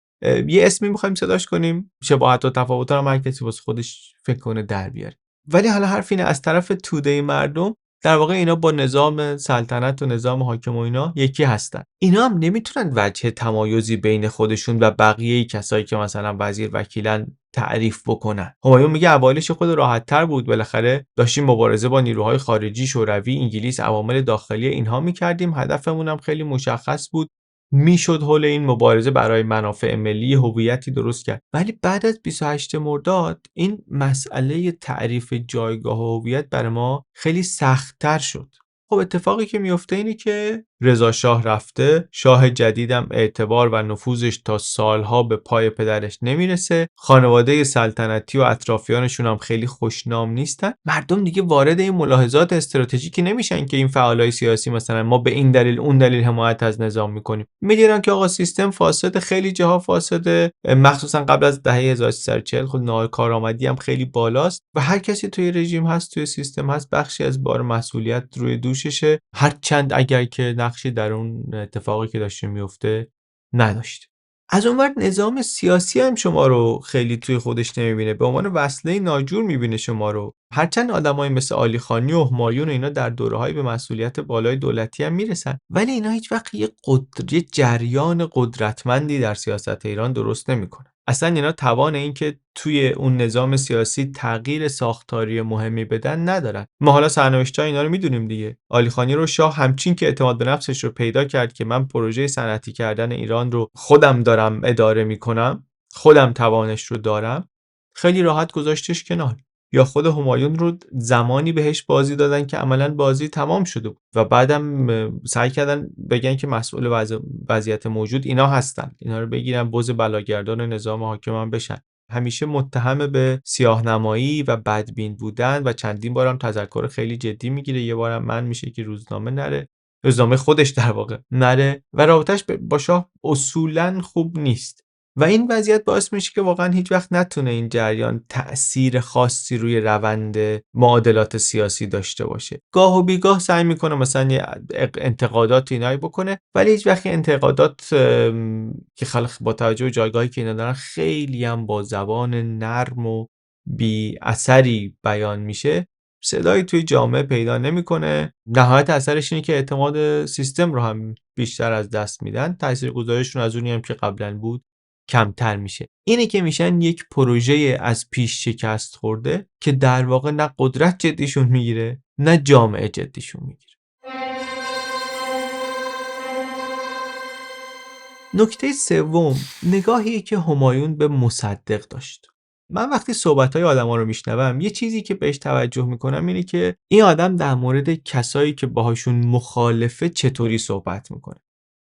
یه اسمی میخوایم صداش کنیم، شباهت و تفاوت‌ها رو هر کسی واسه خودش فکر کنه در بیاره. ولی حالا حرف اینه از طرف توده مردم در واقع اینا با نظام سلطنت و نظام حاکم و اینا یکی هستن. اینا هم نمیتونن وجه تمایزی بین خودشون و بقیه کسایی که مثلا وزیر وکیلن تعریف بکنن. همایون میگه اوایلش خود راحت‌تر بود، بالاخره داشتیم مبارزه با نیروهای خارجی، شوروی، انگلیس، عوامل داخلی اینها میکردیم، هدفمون هم خیلی مشخص بود، میشد حول این مبارزه برای منافع ملی هویتی درست کرد. ولی بعد از 28 مرداد این مسئله تعریف جایگاه و هویت برای ما خیلی سخت‌تر شد. خب اتفاقی که میفته اینه که رضا شاه رفته، شاه جدیدم اعتبار و نفوذش تا سالها به پای پدرش نمیرسه، خانواده سلطنتی و اطرافیانشون هم خیلی خوشنام نیستن. مردم دیگه وارد این ملاحظات استراتژیکی نمیشن که این فعالای سیاسی مثلا ما به این دلیل اون دلیل حمایت از نظام میکنیم. میدونن که آقا سیستم فاسد، خیلی جاها فاسده، مخصوصا قبل از دهه 1340 خود ناکارآمدی هم خیلی بالاست و هر کسی توی رژیم هست، توی سیستم هست، بخشی از بار مسئولیت روی دوششه، هر چند اگر که نقشی در اون اتفاقی که داشته میفته نداشته. از اونور نظام سیاسی هم شما رو خیلی توی خودش نمیبینه، به عنوان وسیله ناجور میبینه شما رو. هرچند آدمای مثل علی خانی و همایون و اینا در دوره‌های به مسئولیت بالای دولتی هم میرسن، ولی اینا هیچ وقت یه جریان قدرتمندی در سیاست ایران درست نمیکنه. اصلا اینا توان این که توی اون نظام سیاسی تغییر ساختاری مهمی بدن ندارن. ما حالا سرنوشت‌های اینا رو میدونیم دیگه. علی خانی رو شاه همچین که اعتماد به نفسش رو پیدا کرد که من پروژه صنعتی کردن ایران رو خودم دارم اداره میکنم، خودم توانش رو دارم، خیلی راحت گذاشتش کنار. یا خود همایون رو زمانی بهش بازی دادن که عملاً بازی تمام شده بود و بعدم سعی کردن بگن که مسئول وضعیت موجود اینا هستن، اینا رو بگیرن بز بلاگردان نظام حاکم هم بشن. همیشه متهم به سیاه‌نمایی و بدبین بودن و چندین بارم تذکر خیلی جدی میگیره. یه بارم من میشه که روزنامه نره، روزنامه خودش در واقع نره و رابطش با شاه اصولاً خوب نیست. و این وضعیت باعث میشه که واقعا هیچ وقت نتونه این جریان تأثیر خاصی روی روند معادلات سیاسی داشته باشه. گاه و بیگاه سعی میکنه مثلا یه انتقادات اینایی بکنه، ولی هیچ وقت انتقادات که خلق با توجه به جایگاهی که اینا دارن خیلی هم با زبان نرم و بی اثری بیان میشه، صدایی توی جامعه پیدا نمیکنه. نهایت اثرش اینه که اعتماد سیستم رو هم بیشتر از دست میدن، تاثیرگذاریشون از اونی هم که قبلا بود کمتر میشه. اینه که میشن یک پروژه از پیش شکست خورده که در واقع نه قدرت جدیشون میگیره نه جامعه جدیشون میگیره. نکته سوم، نگاهی که همایون به مصدق داشت. من وقتی صحبت‌های آدم‌ها رو میشنوم یه چیزی که بهش توجه میکنم اینه که این آدم در مورد کسایی که باهاشون مخالفه چطوری صحبت میکنه.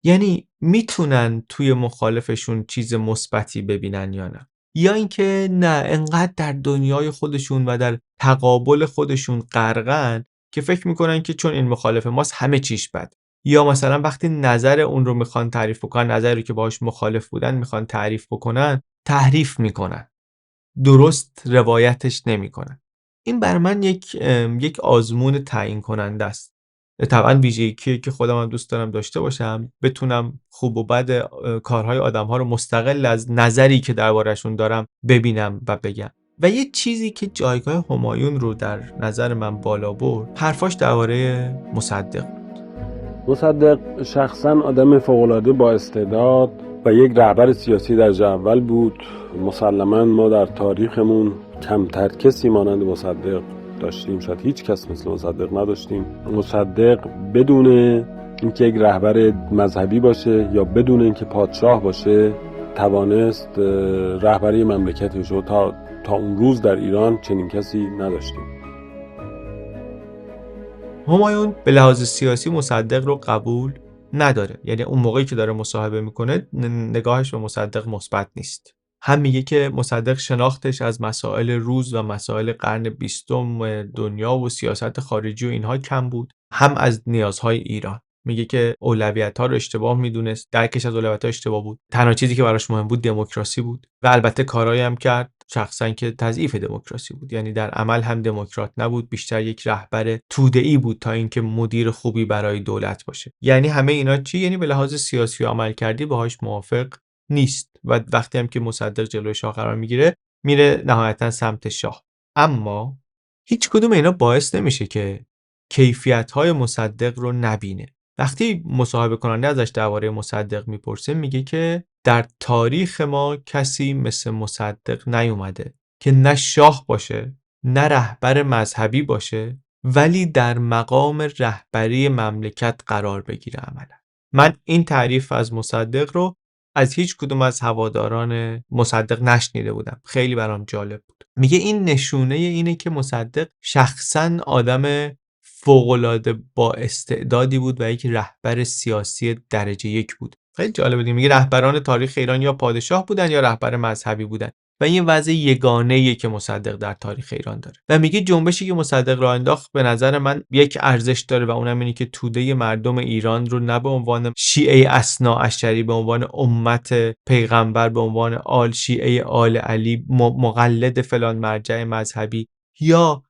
یعنی میتونن توی مخالفشون چیز مثبتی ببینن یا نه، یا اینکه نه انقدر در دنیای خودشون و در تقابل خودشون غرقن که فکر میکنن که چون این مخالف ماست همه چیش بد. یا مثلا وقتی نظر اون رو میخوان تعریف بکنن، نظری که باهاش مخالف بودن میخوان تعریف بکنن، تحریف میکنن، درست روایتش نمیکنن. این بر من یک آزمون تعیین کننده است. طبعا ویژگی که خودم هم دوست دارم داشته باشم، بتونم خوب و بد کارهای آدم‌ها رو مستقل از نظری که درباره‌شون دارم ببینم و بگم. و یه چیزی که جایگاه همایون رو در نظر من بالا برد، حرفاش درباره مصدق بود. مصدق شخصا آدم فوق‌العاده با استعداد و یک رهبر سیاسی درجه اول بود. مسلماً ما در تاریخمون کمتر کسی مانند مصدق داشتیم، شاید هیچ کس مثل مصدق نداشتیم. مصدق بدون اینکه یک رهبر مذهبی باشه یا بدون اینکه پادشاه باشه توانست رهبری مملکتی شد. تا اون روز در ایران چنین کسی نداشتیم. همایون به لحاظ سیاسی مصدق رو قبول نداره. یعنی اون موقعی که داره مصاحبه میکنه نگاهش به مصدق مثبت نیست. هم میگه که مصدق شناختش از مسائل روز و مسائل قرن 20 دنیا و سیاست خارجی و اینها کم بود، هم از نیازهای ایران. میگه که اولویت‌ها رو اشتباه میدونست، درکش از اولویت‌ها اشتباه بود. تنها چیزی که براش مهم بود دموکراسی بود و البته کارایی هم کرد شخصا که تضعیف دموکراسی بود. یعنی در عمل هم دموکرات نبود، بیشتر یک رهبر توده‌ای بود تا اینکه مدیر خوبی برای دولت باشه. یعنی همه اینا چی؟ یعنی به لحاظ سیاسی و عملکردی باهاش موافق نیست و وقتی هم که مصدق جلوی شاه قرار میگیره میره نهایتا سمت شاه. اما هیچ کدوم اینا باعث نمیشه که کیفیت‌های مصدق رو نبینه. وقتی مصاحبه کننده ازش درباره مصدق میپرسه میگه که در تاریخ ما کسی مثل مصدق نیومده که نه شاه باشه نه رهبر مذهبی باشه ولی در مقام رهبری مملکت قرار بگیره. عملا من این تعریف از مصدق رو از هیچ کدوم از هواداران مصدق نشنیده بودم. خیلی برام جالب بود. میگه این نشونه اینه که مصدق شخصاً آدم فوق‌العاده با استعدادی بود و یک رهبر سیاسی درجه یک بود. خیلی جالب بود. میگه رهبران تاریخ ایران یا پادشاه بودن یا رهبر مذهبی بودن و این وضع یگانه‌ایه که مصدق در تاریخ ایران داره. و میگه جنبشی که مصدق راه انداخت به نظر من یک ارزش داره و اونم اینه که توده مردم ایران رو نه به عنوان شیعه اثناعشری، به عنوان امت پیغمبر، به عنوان آل شیعه آل علی، مقلد فلان مرجع مذهبی یا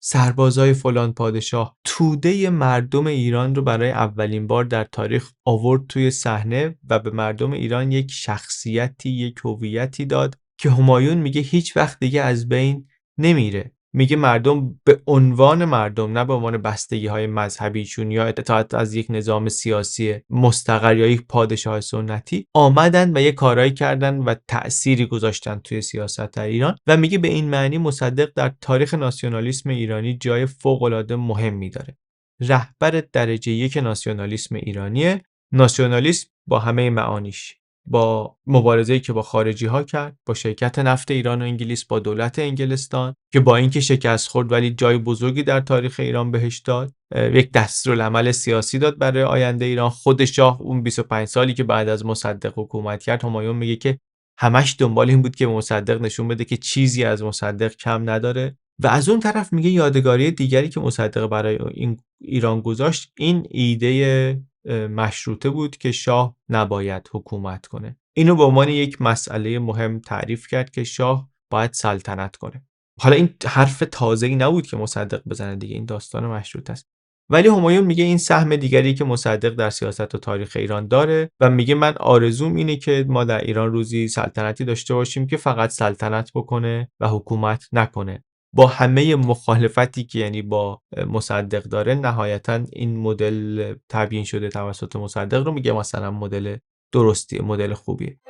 سربازای فلان پادشاه، توده مردم ایران رو برای اولین بار در تاریخ آورد توی صحنه و به مردم ایران یک شخصیتی، یک هویتی داد که همایون میگه هیچ وقت دیگه از بین نمیره. میگه مردم به عنوان مردم، نه به عنوان بستگی‌های مذهبیشون یا اطاعت از یک نظام سیاسی مستقر یا یک پادشاه سنتی، آمدن و یک کارایی کردن و تأثیری گذاشتن توی سیاست ایران. و میگه به این معنی مصدق در تاریخ ناسیونالیسم ایرانی جای فوق‌العاده مهمی داره. رهبر درجه یک ناسیونالیسم ایرانیه. ناسیونالیسم با همه معانیش، با مبارزه‌ای که با خارجی ها کرد، با شرکت نفت ایران و انگلیس، با دولت انگلستان که با اینکه شکست خورد ولی جای بزرگی در تاریخ ایران بهش داد، یک دستورالعمل سیاسی داد برای آینده ایران. خود شاه اون 25 سالی که بعد از مصدق حکومت کرد، همایون میگه که همش دنبال این بود که مصدق نشون بده که چیزی از مصدق کم نداره. و از اون طرف میگه یادگاری دیگری که مصدق برای این ایران گذاشت این ایده مشروطه بود که شاه نباید حکومت کنه. اینو به عنوان یک مسئله مهم تعریف کرد که شاه باید سلطنت کنه. حالا این حرف تازه‌ای نبود که مصدق بزنه دیگه، این داستان مشروطه است. ولی همایون میگه این سهم دیگری که مصدق در سیاست و تاریخ ایران داره و میگه من آرزوم اینه که ما در ایران روزی سلطنتی داشته باشیم که فقط سلطنت بکنه و حکومت نکنه. با همه مخالفتی که یعنی با مصدق داره، نهایتا این مدل تبیین شده توسط مصدق رو میگه مثلا مدل درستیه، مدل خوبیه.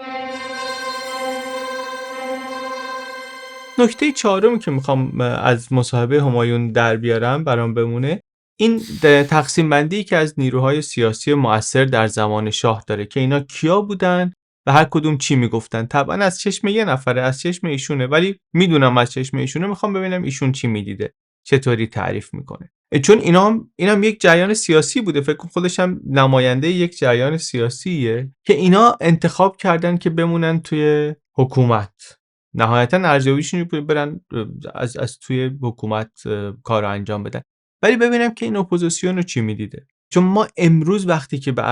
نکته چهارمی که میخوام از مصاحبه همایون در بیارم برام بمونه، این تقسیم بندی که از نیروهای سیاسی مؤثر در زمان شاه داره که اینا کیا بودن و هر کدوم چی میگفتن. طبعا از چشم یه نفره، از چشم ایشونه، ولی میدونم از چشم ایشونه. میخوام ببینم ایشون چی میدیده، چطوری تعریف میکنه. چون اینام یک جریان سیاسی بوده. فکر کنم خودش هم نماینده یک جریان سیاسیه که اینا انتخاب کردن که بمونن توی حکومت. نهایتا ارزیابیشون برن از توی حکومت کار انجام بدن. ولی ببینم که این اپوزیسیون رو چی میدیده. چون ما امروز وقتی که به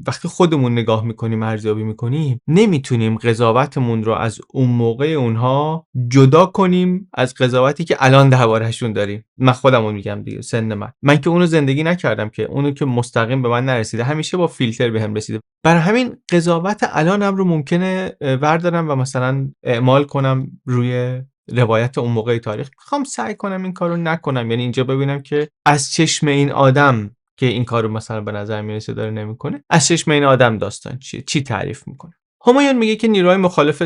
وقتی خودمون نگاه میکنیم، ارزیابی میکنیم، نمیتونیم قضاوتمون رو از اون موقع اونها جدا کنیم از قضاوتی که الان دربارهشون داریم. من خودمون میگم دیگه، سن من که اونو زندگی نکردم، که اونو که مستقیم به من نرسیده، همیشه با فیلتر بهم رسیده. برای همین قضاوت الانم رو ممکنه بردارم و مثلا اعمال کنم روی روایت اون موقع تاریخ. میخوام سعی کنم این کارو نکنم. یعنی اینجا ببینم که از چشم این آدم که این کارو مثلا به نظر میرسه داره نمیکنه، از چشم این آدم داستان چیه، چی تعریف میکنه. همایون میگه که نیروهای مخالف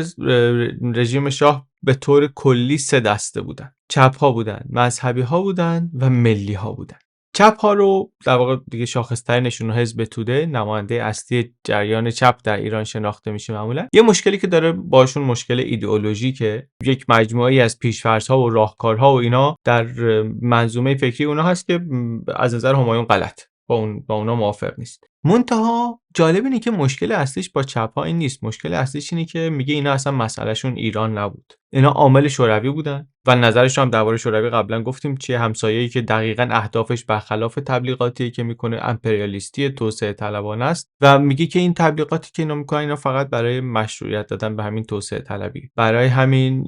رژیم شاه به طور کلی 3 دسته بودن. چپ ها بودن، مذهبی ها بودن و ملی ها بودن. چپ ها رو در واقع دیگه شاخص‌ترینشون حزب توده، نماینده اصلی جریان چپ در ایران شناخته میشه معمولا. یه مشکلی که داره باشون مشکل ایدئولوژیکه، یک مجموعه‌ای از پیش‌فرض‌ها و راهکارها و اینا در منظومه فکری اونا هست که از نظر همایون غلط، با اونا موافق نیست. منتها جالب اینه که مشکل اصلیش با چپ‌ها این نیست. مشکل اصلیش اینه که میگه اینا اصلا مسئلهشون ایران نبود. اینا عامل شوروی بودن و نظرش هم درباره شوروی قبلا گفتیم چیه، همسایه‌ای که دقیقاً اهدافش برخلاف تبلیغاتی که میکنه امپریالیستی توسعه طلبانه است و میگه که این تبلیغاتی که اینا میکنن اینا فقط برای مشروعیت دادن به همین توسعه طلبی، برای همین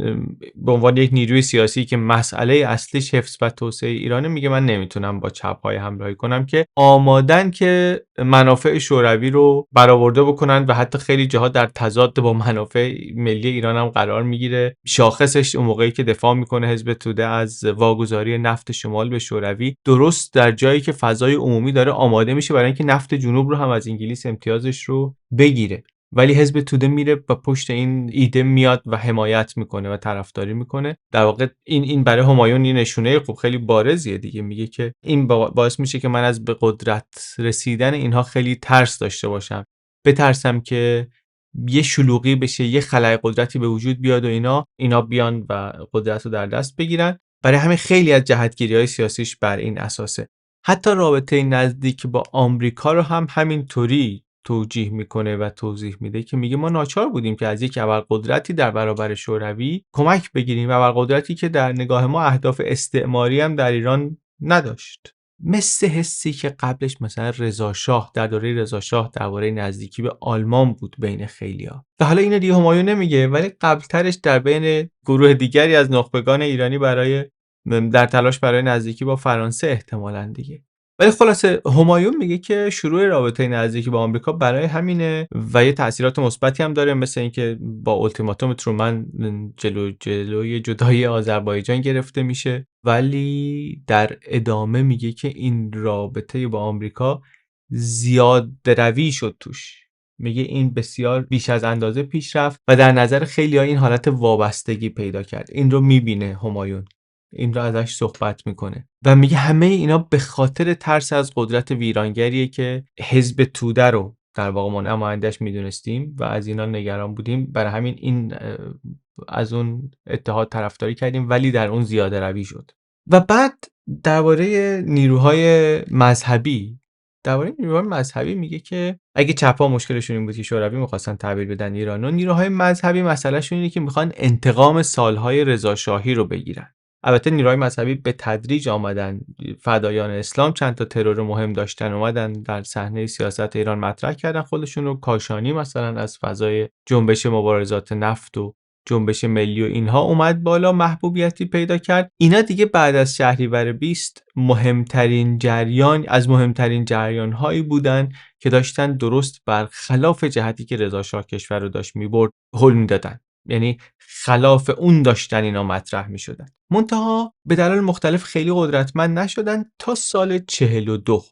به عنوان یک نیروی سیاسی که مسئله اصلیش حفظ و توسعه ایرانه، میگه من نمیتونم با چپ‌های همراهی کنم که آمادن که منافع شوروی رو برآورده بکنن و حتی خیلی جاها در تضاد با منافع ملی ایران هم قرار میگیره. شاخصش اون موقعی که دفاع میکنه حزب توده از واگذاری نفت شمال به شوروی، درست در جایی که فضای عمومی داره آماده میشه برای اینکه نفت جنوب رو هم از انگلیس امتیازش رو بگیره، ولی حزب توده میره و پشت این ایده میاد و حمایت میکنه و طرفداری میکنه. در واقع این برای همایون یه نشونه خب خیلی بارزیه دیگه. میگه که این باعث میشه که من از به قدرت رسیدن اینها خیلی ترس داشته باشم، بترسم که یه شلوغی بشه، یه خلأ قدرتی به وجود بیاد و اینا بیان و قدرت رو در دست بگیرن. برای همین خیلی از جهتگیری‌های سیاسیش بر این اساسه. حتی رابطه نزدیک با آمریکا رو هم همینطوری توجیه میکنه و توضیح میده که میگه ما ناچار بودیم که از یک ابرقدرتی در برابر شوروی کمک بگیریم، ابرقدرتی که در نگاه ما اهداف استعماری هم در ایران نداشت. مثل حسی که قبلش مثلا رضا شاه در دوره رضا شاه درباره نزدیکی به آلمان بود بین خیلیا. و حالا اینو دیگه همایون نمیگه، ولی قبلترش در بین گروه دیگری از نخبگان ایرانی در تلاش برای نزدیکی با فرانسه احتمالاً دیگه. ولی خلاصه همایون میگه که شروع رابطه نزدیکی با آمریکا برای همینه و یه تأثیرات مثبتی هم داره، مثل اینکه با اولتیماتوم ترومن جلوی جدایی آذربایجان گرفته میشه. ولی در ادامه میگه که این رابطه با آمریکا زیاد روی شد توش. میگه این بسیار بیش از اندازه پیش رفت و در نظر خیلی‌ها این حالت وابستگی پیدا کرد. این رو میبینه همایون، این رو ازش صحبت میکنه و میگه همه اینا به خاطر ترس از قدرت ویرانگریه که حزب توده رو در واقع ما نمایندش میدونستیم و از اینا نگران بودیم. برای همین این از اون اتحاد طرفداری کردیم، ولی در اون زیاده روی شد. و بعد درباره نیروهای مذهبی میگه که اگه چپ‌ها مشکلشون این بود که شوروی می‌خواستن تحویل بدن ایرانو، نیروهای مذهبی مسئلهشون اینه که می‌خوان انتقام سالهای رضا شاهی رو بگیرن. البته نیروهای مذهبی به تدریج آمدن، فدایان اسلام چند تا ترور مهم داشتن، اومدن در صحنه سیاست ایران مطرح کردن خودشون رو. کاشانی مثلا از فضای جنبش مبارزات نفت و جنبش ملی و اینها اومد بالا، محبوبیتی پیدا کرد. اینا دیگه بعد از شهریور 20 مهمترین جریان‌هایی بودن که داشتن درست برخلاف جهتی که رضا شاه کشور رو داشت می‌برد هل می‌دادن، یعنی خلاف اون داشتن اینا مطرح می شدن. منتها به دلایل مختلف خیلی قدرتمند نشدن تا سال 42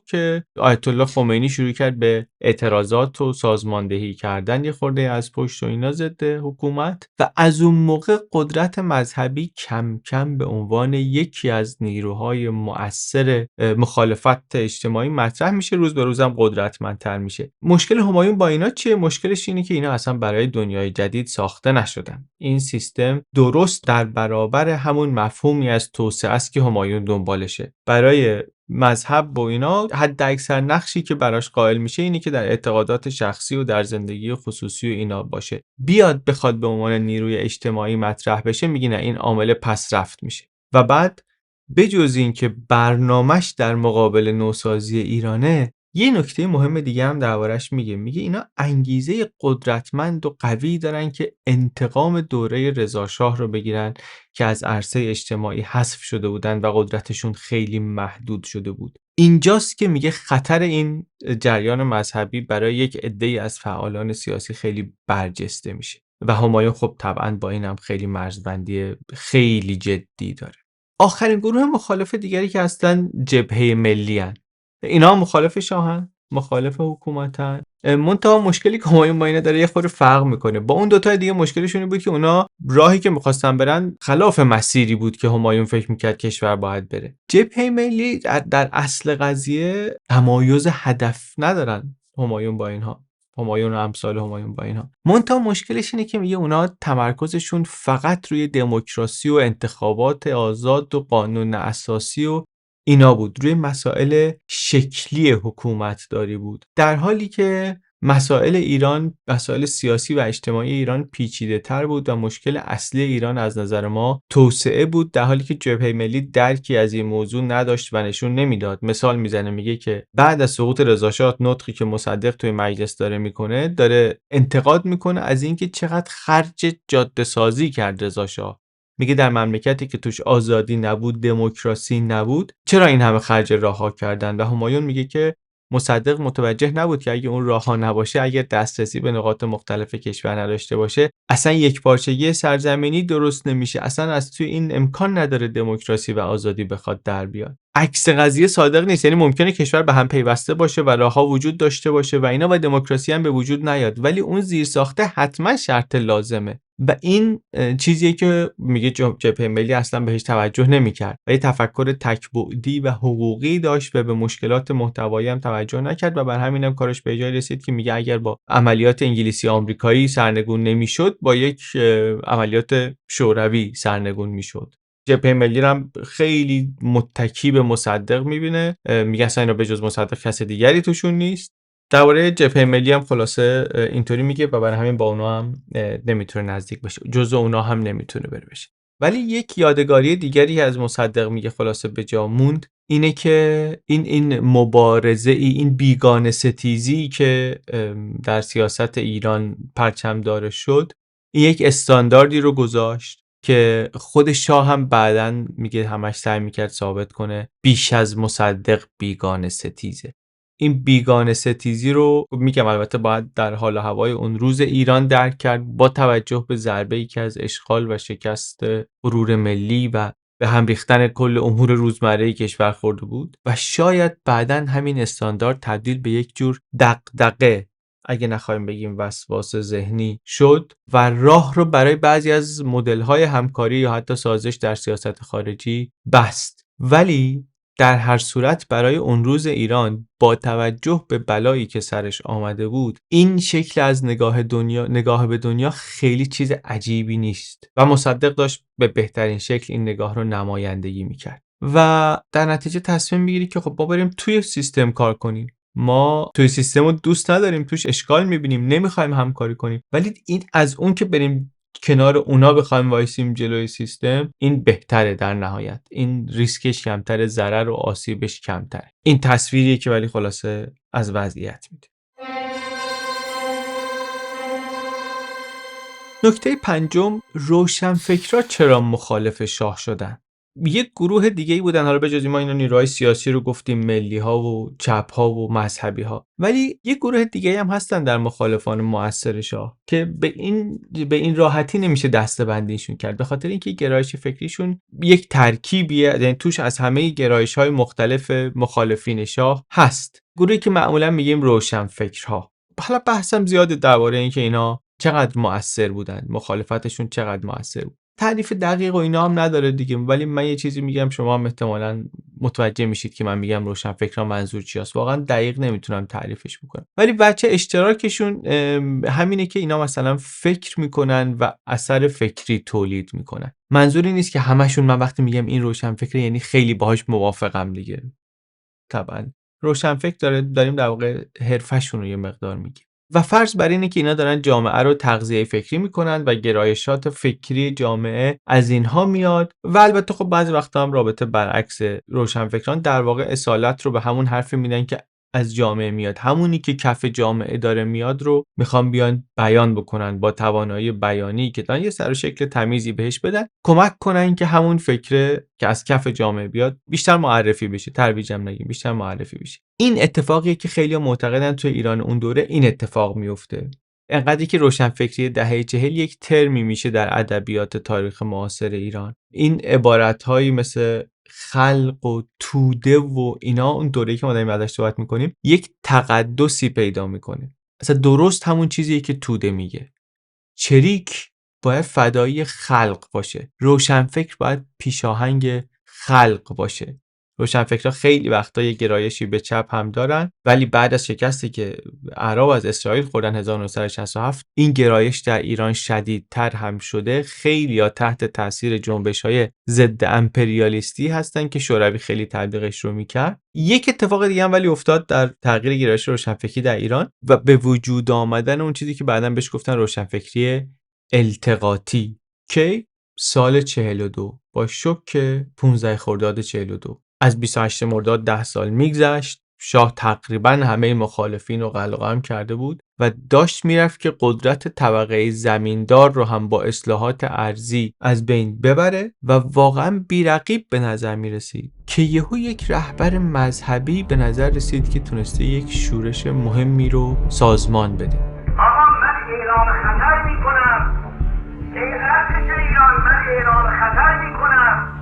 که آیت الله خمینی شروع کرد به اعتراضات و سازماندهی کردن یه خورده از پشت و اینا ضد حکومت و از اون موقع قدرت مذهبی کم کم به عنوان یکی از نیروهای مؤثر مخالفت اجتماعی مطرح میشه، روز به روز هم قدرتمندتر میشه. مشکل همایون با اینا چیه؟ مشکلش اینه که اینا اصلا برای دنیای جدید ساخته نشدن. این سیستم درست در برابر همون مفهومی از توسعه است که همایون دنبالشه. برای مذهب با اینا حد اکثر نقشی که براش قائل میشه اینی که در اعتقادات شخصی و در زندگی خصوصی و اینا باشه. بخواد به عنوان نیروی اجتماعی مطرح بشه، میگه نه، این عامل پس رفت میشه. و بعد بجز این که برنامه‌اش در مقابل نوسازی ایرانه، یه نکته مهم دیگه هم دربارش میگه اینا انگیزه قدرتمند و قوی دارن که انتقام دوره رضا شاه رو بگیرن که از عرصه اجتماعی حذف شده بودن و قدرتشون خیلی محدود شده بود. اینجاست که میگه خطر این جریان مذهبی برای یک عده‌ای از فعالان سیاسی خیلی برجسته میشه و همایون خب طبعاً با این هم خیلی مرزبندی خیلی جدی داره. آخرین گروه مخالف دیگری که هستن جبهه ملی هن. اینا هم مخالف شاهن مخالف حکومتن. منتها مشکلی که همایون با اینا داره یه خورده فرق میکنه. با اون دوتا دیگه مشکلشون بود که اونا راهی که میخواستن برن خلاف مسیری بود که همایون فکر میکرد کشور باید بره. جبهه ملی در اصل قضیه تمایز هدف ندارن همایون با اینها، همایون و امثال همایون با اینها. منتها مشکلش اینه که میگه اونا تمرکزشون فقط روی دموکراسی و انتخابات آزاد و قانون اساسی و اینا بود، روی مسائل شکلی حکومتداری بود، در حالی که مسائل ایران، مسائل سیاسی و اجتماعی ایران پیچیده تر بود و مشکل اصلی ایران از نظر ما توسعه بود، در حالی که جبهه ملی درکی از این موضوع نداشت و نشون نمیداد. مثال میزنه، میگه که بعد از سقوط رضاشاه نطقی که مصدق توی مجلس داره میکنه، داره انتقاد میکنه از اینکه چقدر خرج جاده سازی کرد رضاشاه. میگه در مملکتی که توش آزادی نبود، دموکراسی نبود، چرا این همه خرج راهها کردن؟ و همایون میگه که مصدق متوجه نبود که اگه اون راهها نباشه، اگه دسترسی به نقاط مختلف کشور نداشته باشه، اصلا یکپارچگی سرزمینی درست نمیشه، اصلا از توی این امکان نداره دموکراسی و آزادی بخواد در بیاد. عکس قضیه صادق نیست، یعنی ممکنه کشور به هم پیوسته باشه و راهها وجود داشته باشه و اینا و دموکراسی هم به وجود نیاد، ولی اون زیرساخته حتما شرط لازمه و این چیزیه که میگه جبهه ملی اصلا بهش توجه نمیکرد و یه تفکر تک‌بعدی و حقوقی داشت و به مشکلات محتوایی هم توجه نکرد و بر همین هم کارش به جای رسید که میگه اگر با عملیات انگلیسی آمریکایی سرنگون نمیشد، با یک عملیات شوروی سرنگون میشد. جبهه ملی هم خیلی متکی به مصدق میبینه، میگه اصلا اینا به جز مصدق کس دیگری توشون نیست. درباره جبهه ملی هم خلاصه اینطوری میگه و برای همین با اونا هم نمیتونه نزدیک بشه، جزء اونا هم نمیتونه بشه. ولی یک یادگاری دیگری از مصدق میگه خلاصه به جا موند، اینه که این مبارزه ای، این بیگانه ستیزی که در سیاست ایران پرچمدار شد، این یک استانداردی رو گذاشت که خود شاه هم بعداً میگه همش سعی میکرد ثابت کنه بیش از مصدق بیگانه ستیزه. این بیگانه ستیزی رو میگم البته باید در حال و هوای اون روز ایران درک کرد، با توجه به ضربه‌ای که از اشغال و شکست غرور ملی و به هم ریختن کل امور روزمره کشور خورده بود و شاید بعداً همین استاندارد تبدیل به یک جور دغدغه، اگه نخواهیم بگیم وسواس ذهنی شد و راه رو برای بعضی از مدل‌های همکاری یا حتی سازش در سیاست خارجی بست. ولی در هر صورت برای اون روز ایران با توجه به بلایی که سرش آمده بود، این شکل از نگاه به دنیا خیلی چیز عجیبی نیست و مصدق داشت به بهترین شکل این نگاه رو نمایندگی میکرد و در نتیجه تصمیم میگیری که خب ما بریم توی سیستم کار کنیم، ما توی سیستم رو دوست نداریم، توش اشکال میبینیم، نمیخوایم همکاری کنیم، ولی این از اون که بریم کنار اونا بخوایم وایسیم جلوی سیستم، این بهتره، در نهایت این ریسکش کمتره، ضرر و آسیبش کمتره. این تصویریه که ولی خلاصه از وضعیت میده. نکته پنجم، روشنفکرها چرا مخالف شاه شدن؟ یک گروه دیگه‌ای بودن، حالا بجز ما اینا نیروهای سیاسی رو گفتیم، ملی‌ها و چپ‌ها و مذهبی‌ها، ولی یک گروه دیگه‌ای هم هستن در مخالفان مؤثر شاه که به این راحتی نمیشه دسته‌بندیشون کرد، به خاطر اینکه گرایش فکریشون یک ترکیبیه، یعنی توش از همه گرایش‌های مختلف مخالفین شاه هست. گروهی که معمولا میگیم روشنفکرها. حالا بحثم زیاده درباره اینکه اینا چقدر مؤثر بودن، مخالفتشون چقدر مؤثر بود. تعریف دقیق و اینا هم نداره دیگه، ولی من یه چیزی میگم شما هم احتمالاً متوجه میشید که من میگم روشنفکران منظور چی است. واقعا دقیق نمیتونم تعریفش بکنم، ولی بچه اشتراکشون همینه که اینا مثلا فکر میکنن و اثر فکری تولید میکنن. منظوری نیست که همشون، من وقتی میگم این روشنفکر یعنی خیلی باهاش موافقم دیگه. طبعا روشنفکر داریم در واقع حرفشون رو یه مقدار میگیم و فرض بر اینه که اینا دارن جامعه رو تغذیه فکری میکنن و گرایشات فکری جامعه از اینها میاد و البته خب بعضی وقتا هم رابطه برعکس، روشنفکران در واقع اصالت رو به همون حرفی میدن که از جامعه میاد، همونی که کف جامعه داره میاد رو میخوان بیان بیان بکنن، با توانایی بیانی که دارن یه سر و شکل تمیزی بهش بدن، کمک کنن که همون فکره که از کف جامعه بیاد بیشتر معرفی بشه، ترویجم نگیم، بیشتر معرفی بشه. این اتفاقیه که خیلی معتقدن توی ایران اون دوره این اتفاق میفته. انقدری که روشنفکری دهه 40 یک ترمی میشه در ادبیات تاریخ معاصر ایران. این عبارت‌هایی مثل خلق و توده و اینا، اون دوره‌ای که ما داریم ازش صحبت میکنیم، یک تقدسی پیدا میکنه. اصلا درست همون چیزیه که توده میگه. چریک باید فدایی خلق باشه، روشنفکر باید پیشاهنگ خلق باشه. روشنفکرها خیلی وقتا یه گرایشی به چپ هم دارن، ولی بعد از شکستی که اعراب از اسرائیل خوردن 1967 این گرایش در ایران شدیدتر هم شده. خیلی‌ها تحت تاثیر جنبش‌های ضد امپریالیستی هستن که شوروی خیلی تبلیغش رو میکرد. یک اتفاق دیگه هم ولی افتاد در تغییر گرایش روشنفکری در ایران و به وجود آمدن اون چیزی که بعداً بهش گفتن روشنفکری التقاطی که سال 42 با شوک 15 خرداد 42 از 28 مرداد 10 سال میگذشت. شاه تقریبا همه مخالفین رو قلقم کرده بود و داشت میرفت که قدرت طبقه زمیندار رو هم با اصلاحات ارضی از بین ببره و واقعا بی‌رقیب به نظر میرسید که یهو یک رهبر مذهبی به نظر رسید که تونسته یک شورش مهمی رو سازمان بده. آقا من اعلام خطر میکنم، ای ارتش ایران من اعلام خطر میکنم،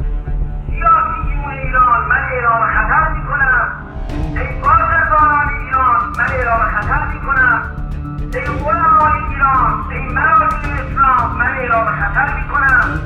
سیاسیون ایران من اعلام خطر میکنم، ای بازرگانان ایران من اعلام خطر میکنم، ای علمای ایران، ای مراجع اسلام من اعلام خطر میکنم.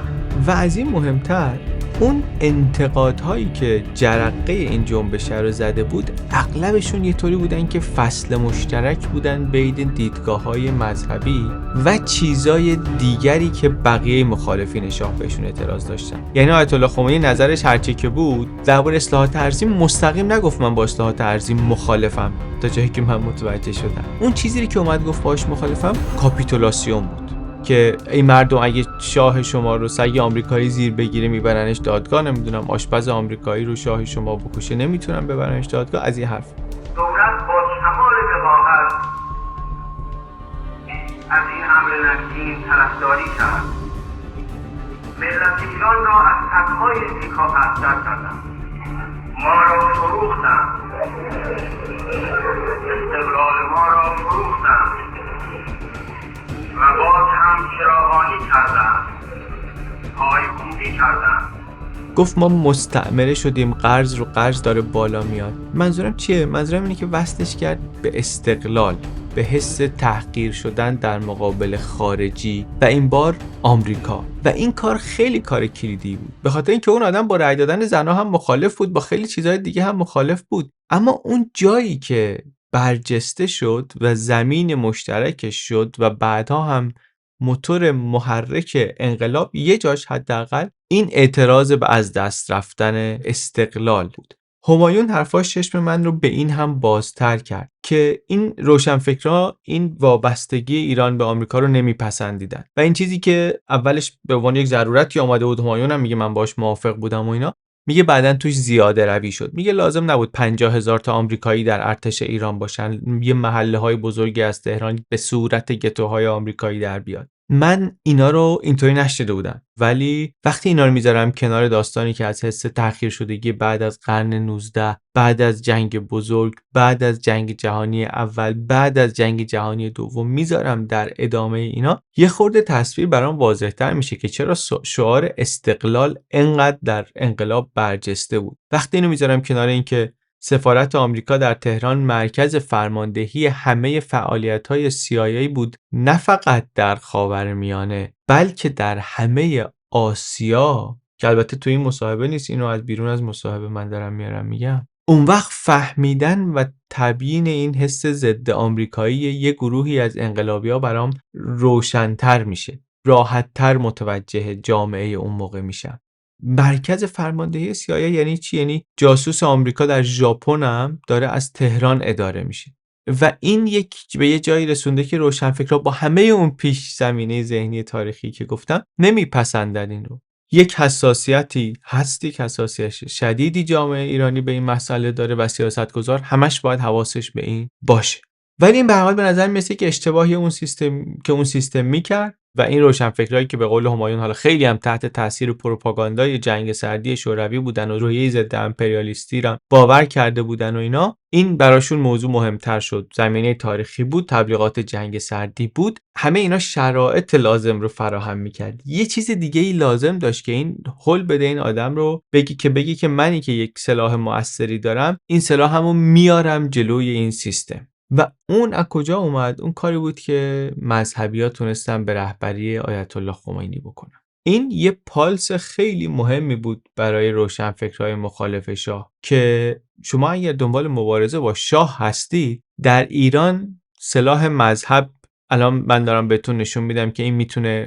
و از این مهمتر اون انتقادهایی که جرقه این جنبش رو زده بود اغلبشون یه طوری بودن که فصل مشترک بودن بین دیدگاه‌های مذهبی و چیزای دیگری که بقیه مخالفین شاه بهشون اعتراض داشتن. یعنی آیت الله خمینی نظرش هرچی که بود درباره اصلاحات ارضی مستقیم نگفت من با اصلاحات ارضی مخالفم، تا جایی که من متوجه شدم اون چیزی که اومد گفت باهاش مخالفم کاپیتولاسیون بود که این مردم اگه شاه شما رو سگ آمریکایی زیر بگیره میبرنش دادگاه، نمیدونم آشپز آمریکایی رو شاه شما بکشه نمیتونن ببرنش دادگاه، از این حرف. دولت با کمال وقاحت از این امر نگین طرفداری کرد. ملت ایران را از تک‌های امریکا پرتر کردند، ما را فروختند، استقلال ما را فروختند و باز هم چراغانی کردند، پایکوبی کردند. گفت ما مستعمره شدیم، قرض رو قرض داره بالا میاد. منظورم چیه؟ منظورم اینه که وصلش کرد به استقلال، به حس تحقیر شدن در مقابل خارجی و این بار آمریکا. و این کار خیلی کار کلیدی بود، به خاطر اینکه اون آدم با رأی دادن زنها هم مخالف بود، با خیلی چیزهای دیگه هم مخالف بود، اما اون جایی که برجسته شد و زمین مشترکش شد و بعدها هم موتور محرک انقلاب، یه جاش حداقل این اعتراض به از دست رفتن استقلال بود. همایون حرفاش چشم من رو به این هم بازتر کرد که این روشنفکرها این وابستگی ایران به آمریکا رو نمیپسندیدن و این چیزی که اولش به عنوان یک ضرورتی آمده بود، همایون هم میگه من باش موافق بودم و اینا، میگه بعدن توش زیاده روی شد. میگه لازم نبود 50,000 تا آمریکایی در ارتش ایران باشن، یه محله های بزرگی از تهران به صورت گتوهای آمریکایی در بیاد. من اینا رو اینطوری نشنیده بودم، ولی وقتی اینا رو میذارم کنار داستانی که از حس تأخیر شدگی بعد از قرن 19، بعد از جنگ بزرگ، بعد از جنگ جهانی اول، بعد از جنگ جهانی دوم میذارم در ادامه اینا، یه خورده تصویر برام واضح‌تر میشه که چرا شعار استقلال انقدر در انقلاب برجسته بود. وقتی اینو میذارم کنار اینکه سفارت آمریکا در تهران مرکز فرماندهی همه فعالیت‌های CIA بود، نه فقط در خاورمیانه بلکه در همه آسیا، که البته تو این مصاحبه نیست، اینو از بیرون از مصاحبه من دارم میارم میگم. اون وقت فهمیدن و تبیین این حس ضد آمریکایی یه گروهی از انقلابی‌ها برام روشن‌تر میشه، راحت‌تر متوجه جامعه اون موقع میشم. مرکز فرماندهی CIA یعنی چی؟ یعنی جاسوس آمریکا در ژاپن هم داره از تهران اداره میشه و این به یه جایی رسونده که روشنفکرها با همه اون پیش زمینه ذهنی تاریخی که گفتم نمیپسندن این رو. یک حساسیتی هستی که حساسیت شدیدی جامعه ایرانی به این مسئله داره و سیاستگزار همش باید حواسش به این باشه. ولی این به هر حال به نظر میاد که اشتباهی اون سیستم میکرد و این روشنفکرایی که به قول همایون حالا خیلی هم تحت تاثیر پروپاگاندای جنگ سردی شوروی بودن و روحیه ضد امپریالیستی را باور کرده بودن و اینا، این براشون موضوع مهمتر شد. زمینه تاریخی بود، تبلیغات جنگ سردی بود، همه اینا شرایط لازم رو فراهم میکرد. یه چیز دیگه ای لازم داشت که این حل بده این آدم رو بگی که منی که یک سلاح مؤثری دارم، این سلاحمو میارم جلوی این سیستم. و اون از کجا اومد؟ اون کاری بود که مذهبی‌ها تونستن به رهبری آیت الله خمینی بکنن. این یه پالس خیلی مهمی بود برای روشنفکرهای مخالف شاه که شما اگر دنبال مبارزه با شاه هستی، در ایران سلاح مذهب، الان من دارم بهتون نشون میدم که این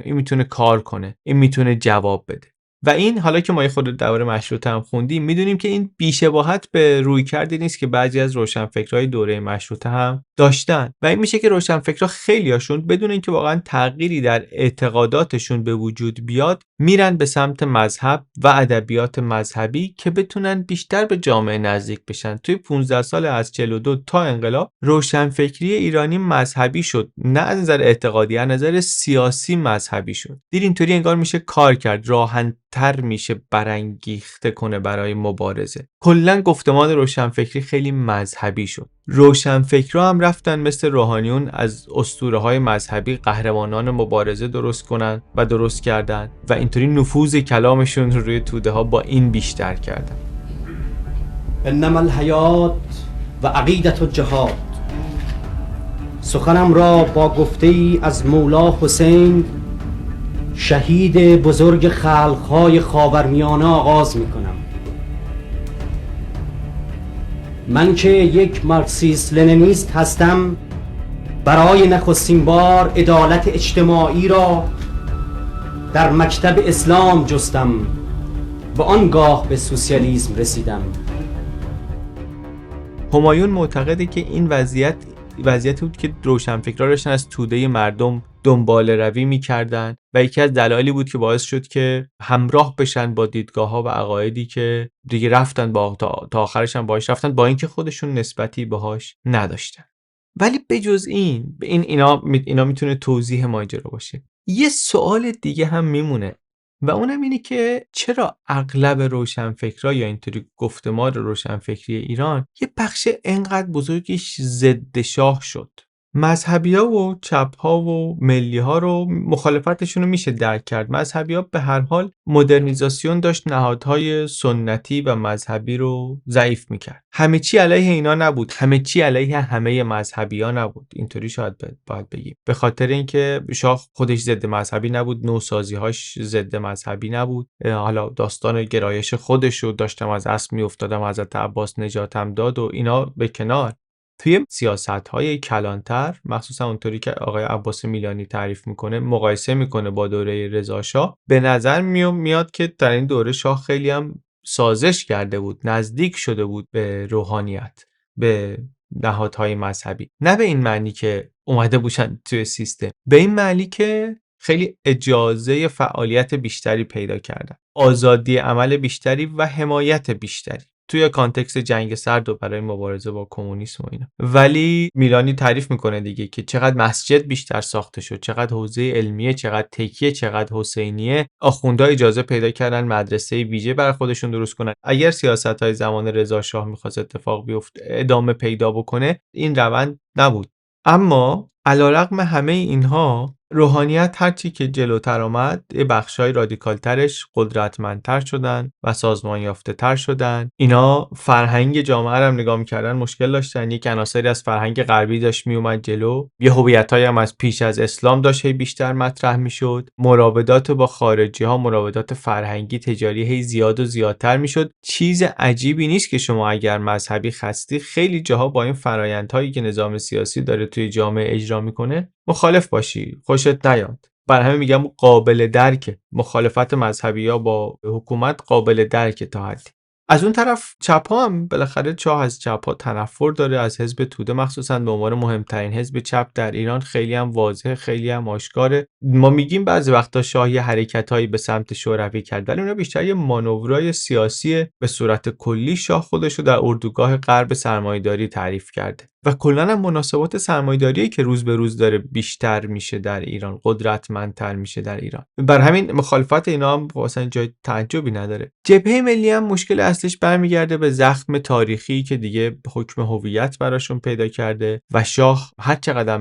میتونه کار کنه، این میتونه جواب بده. و این حالا که ما یه خود دوره مشروطه هم خوندیم میدونیم که این بی‌شباهت به رویکردی نیست که بعضی از روشنفکرهای دوره مشروطه هم داشتن و این میشه که روشنفکرها خیلیاشون بدون اینکه واقعا تغییری در اعتقاداتشون به وجود بیاد میرن به سمت مذهب و ادبیات مذهبی که بتونن بیشتر به جامعه نزدیک بشن. توی 15 سال از 42 تا انقلاب روشنفکری ایرانی مذهبی شد، نه از نظر اعتقادی، از نظر سیاسی مذهبی شد. دید اینطوری انگار میشه کار کرد، راحت‌تر میشه برانگیخته کنه برای مبارزه. کلا گفتمان روشنفکری خیلی مذهبی شد. روشنفکرها هم رفتن مثل روحانیون از اسطوره‌های مذهبی قهرمانان مبارزه درست کنن و درست کردن و اینطوری نفوذ کلامشون رو روی توده ها با این بیشتر کردن. انما الحیات و عقیدت الجهاد. سخنم را با گفته‌ای از مولا حسین شهید بزرگ خلق‌های خاورمیانه آغاز می‌کنم. من که یک مارکسیست لنینیست هستم، برای نخستین بار عدالت اجتماعی را در مکتب اسلام جستم و آنگاه به سوسیالیسم رسیدم. همایون معتقده که این وضعیتی بود که روشنفکرها داشتن از توده مردم دنبال روی می‌کردن و یکی از دلایلی بود که باعث شد که همراه بشن با دیدگاه‌ها و عقایدی که دیگه رفتن با تا آخرش هم باهاش رفتن، با اینکه خودشون نسبتی باهاش نداشتن. ولی بجز اینا میتونه توضیح ماجرا باشه. یه سوال دیگه هم میمونه و اونم اینه که چرا اغلب روشنفکرها یا اینطوری گفتمان روشنفکری ایران یه بخش انقدر بزرگیش ضد شاه شد؟ مذهبی‌ها و چپ‌ها و ملی‌ها رو مخالفتشون رو میشه درک کرد. مذهبی‌ها به هر حال مدرنیزاسیون داشت نهادهای سنتی و مذهبی رو ضعیف میکرد. همه چی علیه اینا نبود، همه چی علیه همه مذهبی‌ها نبود. اینطوری شاید باید بگیم. به خاطر اینکه شاه خودش ضد مذهبی نبود، نوسازی‌هاش ضد مذهبی نبود. حالا داستان گرایش خودش رو داشتم از اسب میافتادم، حضرت عباس نجاتم داد و اینا به کنار. توی سیاست‌های کلانتر، مخصوصا اونطوری که آقای عباس میلانی تعریف میکنه، مقایسه میکنه با دوره رضا شاه، به نظر میاد که در این دوره شاه خیلی هم سازش کرده بود، نزدیک شده بود به روحانیت، به نهادهای مذهبی. نه به این معنی که اومده باشن توی سیستم، به این معنی که خیلی اجازه فعالیت بیشتری پیدا کردن، آزادی عمل بیشتری و حمایت بیشتری توی کانتکست جنگ سرد و برای مبارزه با کمونیسم و اینا. ولی میلانی تعریف میکنه دیگه که چقدر مسجد بیشتر ساخته شد، چقدر حوزه علمیه، چقدر تکیه، چقدر حسینیه. آخوندها اجازه پیدا کردن مدرسه ویژه برای خودشون درست کنن. اگر سیاست‌های زمان رضا شاه می‌خواست اتفاق بیفته، ادامه پیدا بکنه، این روند نبود. اما علیرغم همه اینها، روحانیت هرچی که جلوتر آمد، یه بخشای رادیکالترش قدرتمندتر شدن و سازمان یافته تر شدن. اینا فرهنگ جامعه رو هم نگاه می‌کردن مشکل داشتن. یک عناصری از فرهنگ غربی داشت میومد جلو، یه هویتایی هم از پیش از اسلام داشت بیشتر مطرح میشد. مراودات با خارجی‌ها، مراودات فرهنگی تجاری هی زیاد و زیادتر میشد. چیز عجیبی نیست که شما اگر مذهبی هستی، خیلی جاها با این فرآیندهایی که نظام سیاسی داره توی جامعه اجرا میکنه مخالف باشی، خوشت نیاد. برای همین میگم قابل درکه. مخالفت مذهبی‌ها با حکومت قابل درکه تا حدی. از اون طرف چپ‌ها هم بالاخره چاه از چپ‌ها تنفر داره، از حزب توده مخصوصا به عنوان مهمترین حزب چپ در ایران خیلی هم واضحه، خیلی هم آشکاره. ما میگیم بعضی وقتا شاه یه حرکتایی به سمت شوروی کرد، ولی اونها بیشتر یه مانورای سیاسی به صورت کلی. شاه خودش رو در اردوگاه غرب سرمایه‌داری تعریف کرده. و کلاً هم مناسبات سرمایه‌داری که روز به روز داره بیشتر میشه در ایران، قدرتمندتر میشه در ایران. بر همین مخالفت اینا هم واسه جای تعجبی نداره. جبهه ملی هم مشکل اصلیش برمیگرده به زخم تاریخی که دیگه حکم هویت براشون پیدا کرده و شاه هر چقدر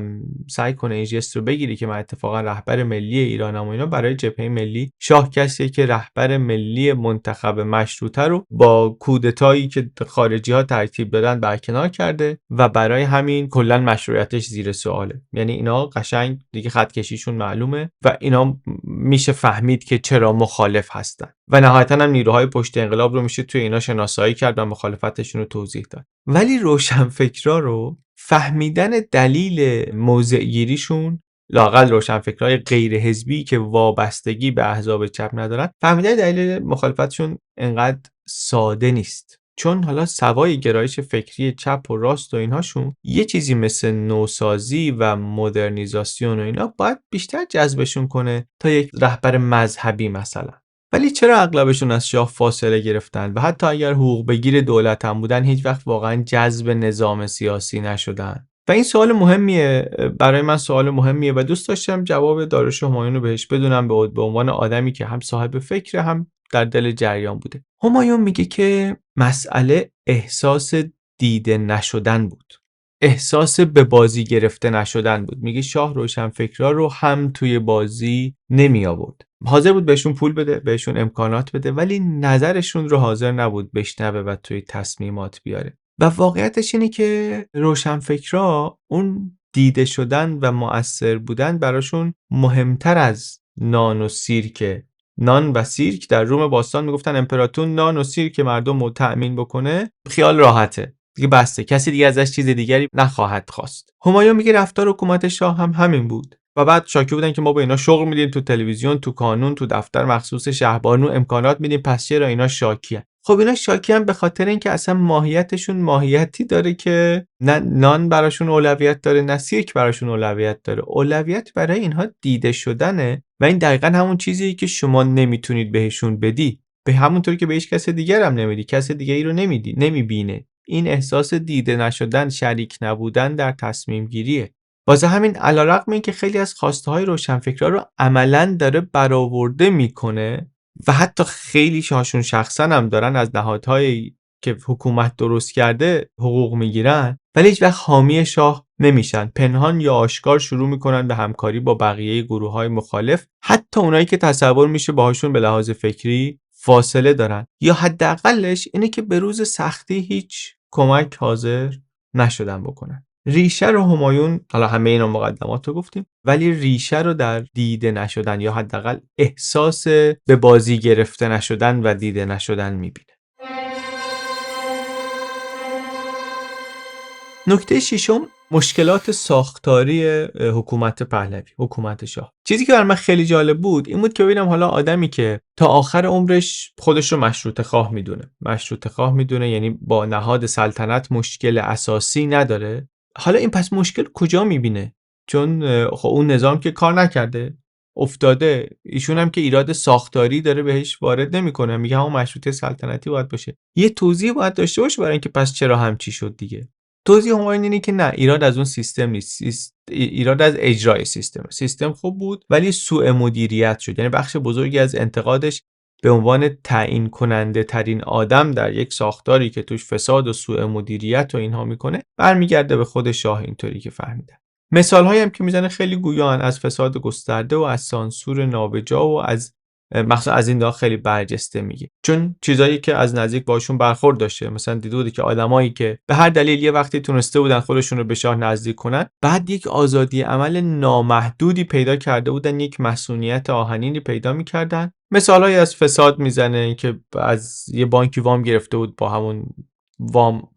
سعی کنه این جست رو بگیری که من اتفاقا رهبر ملی ایرانم و اینا، برای جبهه ملی شاه کسیه که رهبر ملی منتخب مشروطه رو با کودتایی که خارجی‌ها ترتیب دادن برکنار کرده و برای همین کلا مشروعیتش زیر سواله. یعنی اینا قشنگ دیگه خط کشیشون معلومه و اینا میشه فهمید که چرا مخالف هستن و نهایتاً هم نیروهای پشت انقلاب رو میشه توی اینا شناسایی کرد و مخالفتشون رو توضیح داد. ولی روشنفکرا رو فهمیدن دلیل موضع گیریشون، لااقل روشنفکرای غیر حزبی که وابستگی به احزاب چپ ندارن، فهمیدن دلیل مخالفتشون انقدر ساده نیست. چون حالا سوای گرایش فکری چپ و راست و اینهاشون، یه چیزی مثل نوسازی و مدرنیزاسیون و اینا باید بیشتر جذبشون کنه تا یک رهبر مذهبی مثلا. ولی چرا اغلبشون از شاه فاصله گرفتن و حتی اگر حقوق بگیر دولت هم بودن هیچ وقت واقعا جذب نظام سیاسی نشدن؟ و این سوال مهمیه، برای من سوال مهمیه و دوست داشتم جواب داریوش همایون رو بهش بدونم به عنوان آدمی که هم صاحب فکر هم در دل جریان بوده. همایون میگه که مسئله احساس دیده نشدن بود، احساس به بازی گرفته نشدن بود. میگه شاه روشنفکرا رو هم توی بازی نمی آورد، حاضر بود بهشون پول بده، بهشون امکانات بده، ولی نظرشون رو حاضر نبود بشنوه و توی تصمیمات بیاره. و واقعیتش اینه که روشنفکرا اون دیده شدن و مؤثر بودن براشون مهمتر از نان و سیرک. نان و سیرک در روم باستان میگفتن امپراتور نان و سیرک مردم رو تأمین بکنه خیال راحته دیگه، بسته، کسی دیگه ازش چیز دیگری نخواهد خواست. همایون میگه رفتار حکومت شاه هم همین بود و بعد شاکی بودن که ما به اینا شغل میدیم، تو تلویزیون، تو کانون، تو دفتر مخصوص شهربانو امکانات میدیم، پس چرا اینا شاکیه؟ خب اینا شاکی هم به خاطر اینکه اصلا ماهیتشون ماهیتی داره که نه نان براشون اولویت داره نه سیرک براشون اولویت داره. اولویت برای اینها دیده شدنه و این دقیقاً همون چیزیه که شما نمیتونید بهشون بدی، به همونطوری که به هیچ کس دیگر هم نمیدی، کس دیگه ای رو نمیبینه. این احساس دیده نشدن، شریک نبودن در تصمیم گیریه. واسه همین علیرغم اینکه خیلی از خواسته های روشنفکرا رو عملاً داره برآورده میکنه و حتی خیلی هاشون شخصا هم دارن از نهادهایی که حکومت درست کرده حقوق میگیرن، ولی هیچ وقت حامی شاه نمیشن. پنهان یا آشکار شروع میکنن به همکاری با بقیه گروه‌های مخالف، حتی اونایی که تصور میشه باهاشون به لحاظ فکری فاصله دارن، یا حداقلش اینه که به روز سختی هیچ کمک حاضر نشدن بکنن. ریشه رو همایون، حالا همه اینا مقدمات رو گفتیم، ولی ریشه رو در دیده نشدن یا حداقل احساس به بازی گرفته نشدن و دیده نشدن میبینه. نکته ششم، مشکلات ساختاری حکومت پهلوی، حکومت شاه. چیزی که برای من خیلی جالب بود این بود که ببینم حالا آدمی که تا آخر عمرش خودش رو مشروطه خواه میدونه، یعنی با نهاد سلطنت مشکل اساسی نداره، حالا این پس مشکل کجا میبینه؟ چون خب اون نظام که کار نکرده، افتاده، ایشون هم که ایراد ساختاری داره بهش وارد نمیکنه، میگه همون مشروطه سلطنتی باید باشه. یه توضیح باید داشته باشه برای اینکه پس چرا همچی شد دیگه. توضیح همایون اینه که نه، ایراد از اون سیستم نیست، ایراد از اجرای سیستم خوب بود ولی سوء مدیریت شد. یعنی بخش بزرگی از انتقادش به عنوان تعیین کننده ترین آدم در یک ساختاری که توش فساد و سوء مدیریت و اینها میکنه برمیگرده به خود شاه، اینطوری که فهمیدن. مثال‌هایی هم که میزنه خیلی گویان، از فساد گسترده و از سانسور نابجا و از مخصوصا از این داخل خیلی برجسته میگه، چون چیزایی که از نزدیک باشون برخورد داشته. مثلا دیده بوده که آدمایی که به هر دلیل یه وقتی تونسته بودن خودشون رو به شاه نزدیک کنن، بعد یک آزادی عمل نامحدودی پیدا کرده بودن، یک مسئولیت آهنینی پیدا میکردن. مثالایی از فساد میزنه که از یه بانکی وام گرفته بود، با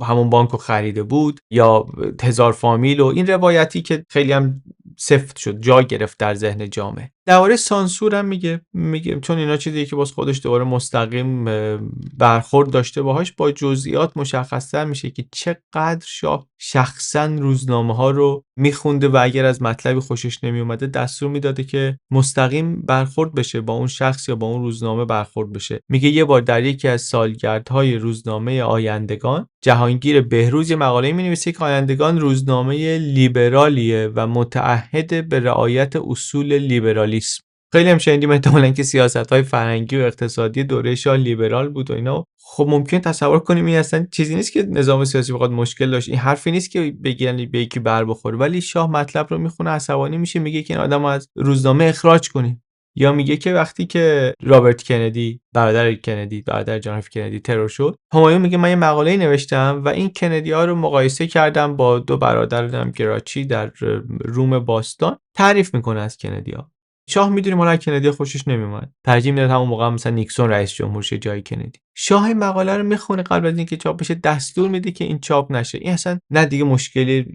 همون بانکو خریده بود، یا 1000 فامیل و این روایتی که خیلی هم سفت شد، جا گرفت در ذهن جامعه. درباره سانسور هم میگه چون اینا چیزیه که باز خودش دوباره مستقیم برخورد داشته باهاش، با جزئیات مشخص‌تر میشه که چقدر شاه شخصا روزنامه ها رو میخونده و اگر از مطلبی خوشش نمیومده دستور میداده که مستقیم برخورد بشه با اون شخص یا با اون روزنامه برخورد بشه. میگه یه بار در یکی از سالگردهای روزنامه آیندگان، جهانگیر بهروز یه مقاله می‌نویسه که آیندگان روزنامه لیبرالیه و متعهد به رعایت اصول لیبرالیسم. خیلی هم شنیدیم احتمالاً که سیاست‌های فرهنگی و اقتصادی دوره شاه لیبرال بود و اینا. خب ممکن تصور کنیم این اصلا چیزی نیست که نظام سیاسی بخواد مشکل داشت، این حرفی نیست که بگن به یکی بر بخوره، ولی شاه مطلب رو میخونه عصبانی میشه، میگه که این آدمو از روزنامه اخراج کنین. یا میگه که وقتی که رابرت کندی، برادر جان اف کندی ترور شد، همایون میگه من یه مقاله‌ای نوشتم و این کندی‌ها رو مقایسه کردم با دو برادر گراچی در روم باستان، تعریف میکنه از کندی‌ها. شاه میدونیم حالا کندی خوشش نمیومد، ترجیح میداد همون موقع مثلا نیکسون رئیس جمهور شه جای کندی. شاه این مقاله رو میخونه، قبل از اینکه چاپ بشه دستور میده که این چاپ نشه. این اصلا نه دیگه مشکلی،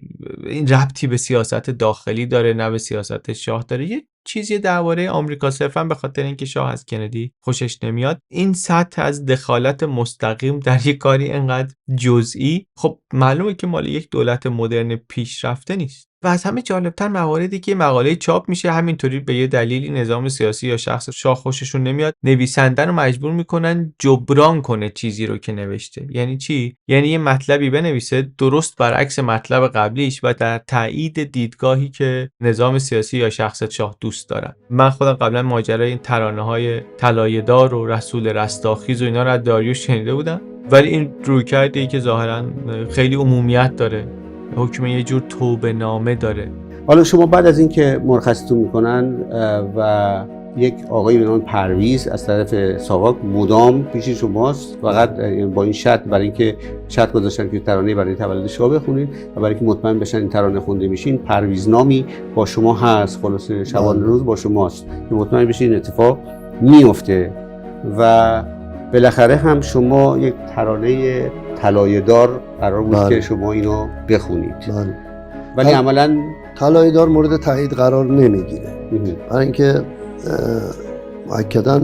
این ربطی به سیاست داخلی داره نه به سیاست شاه داره، یه چیزی درباره آمریکا صرفا به خاطر اینکه شاه از کندی خوشش نمیاد. این سطح از دخالت مستقیم در یک کاری انقدر جزئی، خب معلومه که مال یک دولت مدرن پیشرفته نیست. و از همه جالبتر مواردی که مقاله چاپ میشه همینطوری به یه دلیلی نظام سیاسی یا شخص شاه خوششون نمیاد، نویسنده رو مجبور میکنن جبران کنه چیزی رو که نوشته. یعنی چی؟ یعنی یه مطلبی بنویسه درست برعکس مطلب قبلیش و در تایید دیدگاهی که نظام سیاسی یا شخص شاه دوست دارن. من خودم قبلا ماجرای این ترانه‌های طلایه‌دار و رسول رستاخیز و اینا رو از داریوش شنیده بودم، ولی این رویکردی که ظاهرا خیلی عمومیت داره، حکم یه جور توبه نامه داره. حالا شما بعد از اینکه مرخصتون میکنن و یک آقای به نام پرویز از طرف ساواک مدام پیش شماست، فقط با این شرط، برای اینکه شرط گذاشتن که ترانه برای تولد شاه بخونید و برای اینکه مطمئن بشن این ترانه خونده میشین، پرویز نامی با شما هست، خلاص شبانه روز با شماست که مطمئن بشین این اتفاق میفته. و بالاخره هم شما یک ترانه طلایه‌دار قرار بود که شما اینو بخونید، ولی عملاً طلایه‌دار مورد تایید قرار نمیگیره، برای اینکه مؤکداً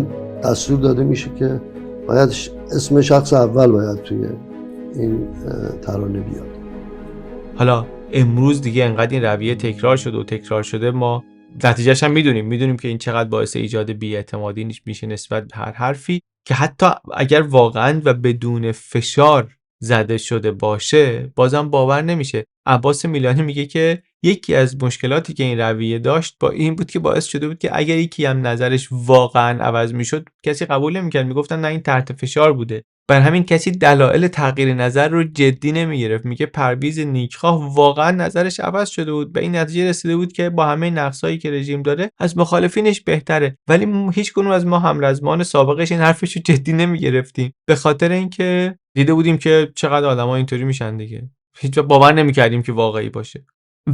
دستور داده میشه که باید اسم شخص اول باید توی این ترانه بیاد. حالا امروز دیگه انقدر این رویه تکرار شده، ما نتیجهش هم میدونیم که این چقدر باعث ایجاد بی‌اعتمادی میشه نسبت به هر حرفی که حتی اگر واقعاً و بدون فشار زده شده باشه بازم باور نمیشه. عباس میلانی میگه که یکی از مشکلاتی که این رویه داشت با این بود که باعث شده بود که اگر یکی هم نظرش واقعا عوض میشد کسی قبول نمیکرد، میگفتن نه این تحت فشار بوده. بر همین کسی دلایل تغییر نظر رو جدی نمیگرفت. میگه پرویز نیکخواه واقعا نظرش عوض شده بود، به این نتیجه رسیده بود که با همه نقصایی که رژیم داره از مخالفینش بهتره، ولی هیچ کنون از ما همرزمان سابقش این حرفش رو جدی نمیگرفتیم، به خاطر اینکه دیده بودیم که چقدر آدما اینطوری میشن دیگه، هیچ وقت باور نمیکردیم که واقعی باشه.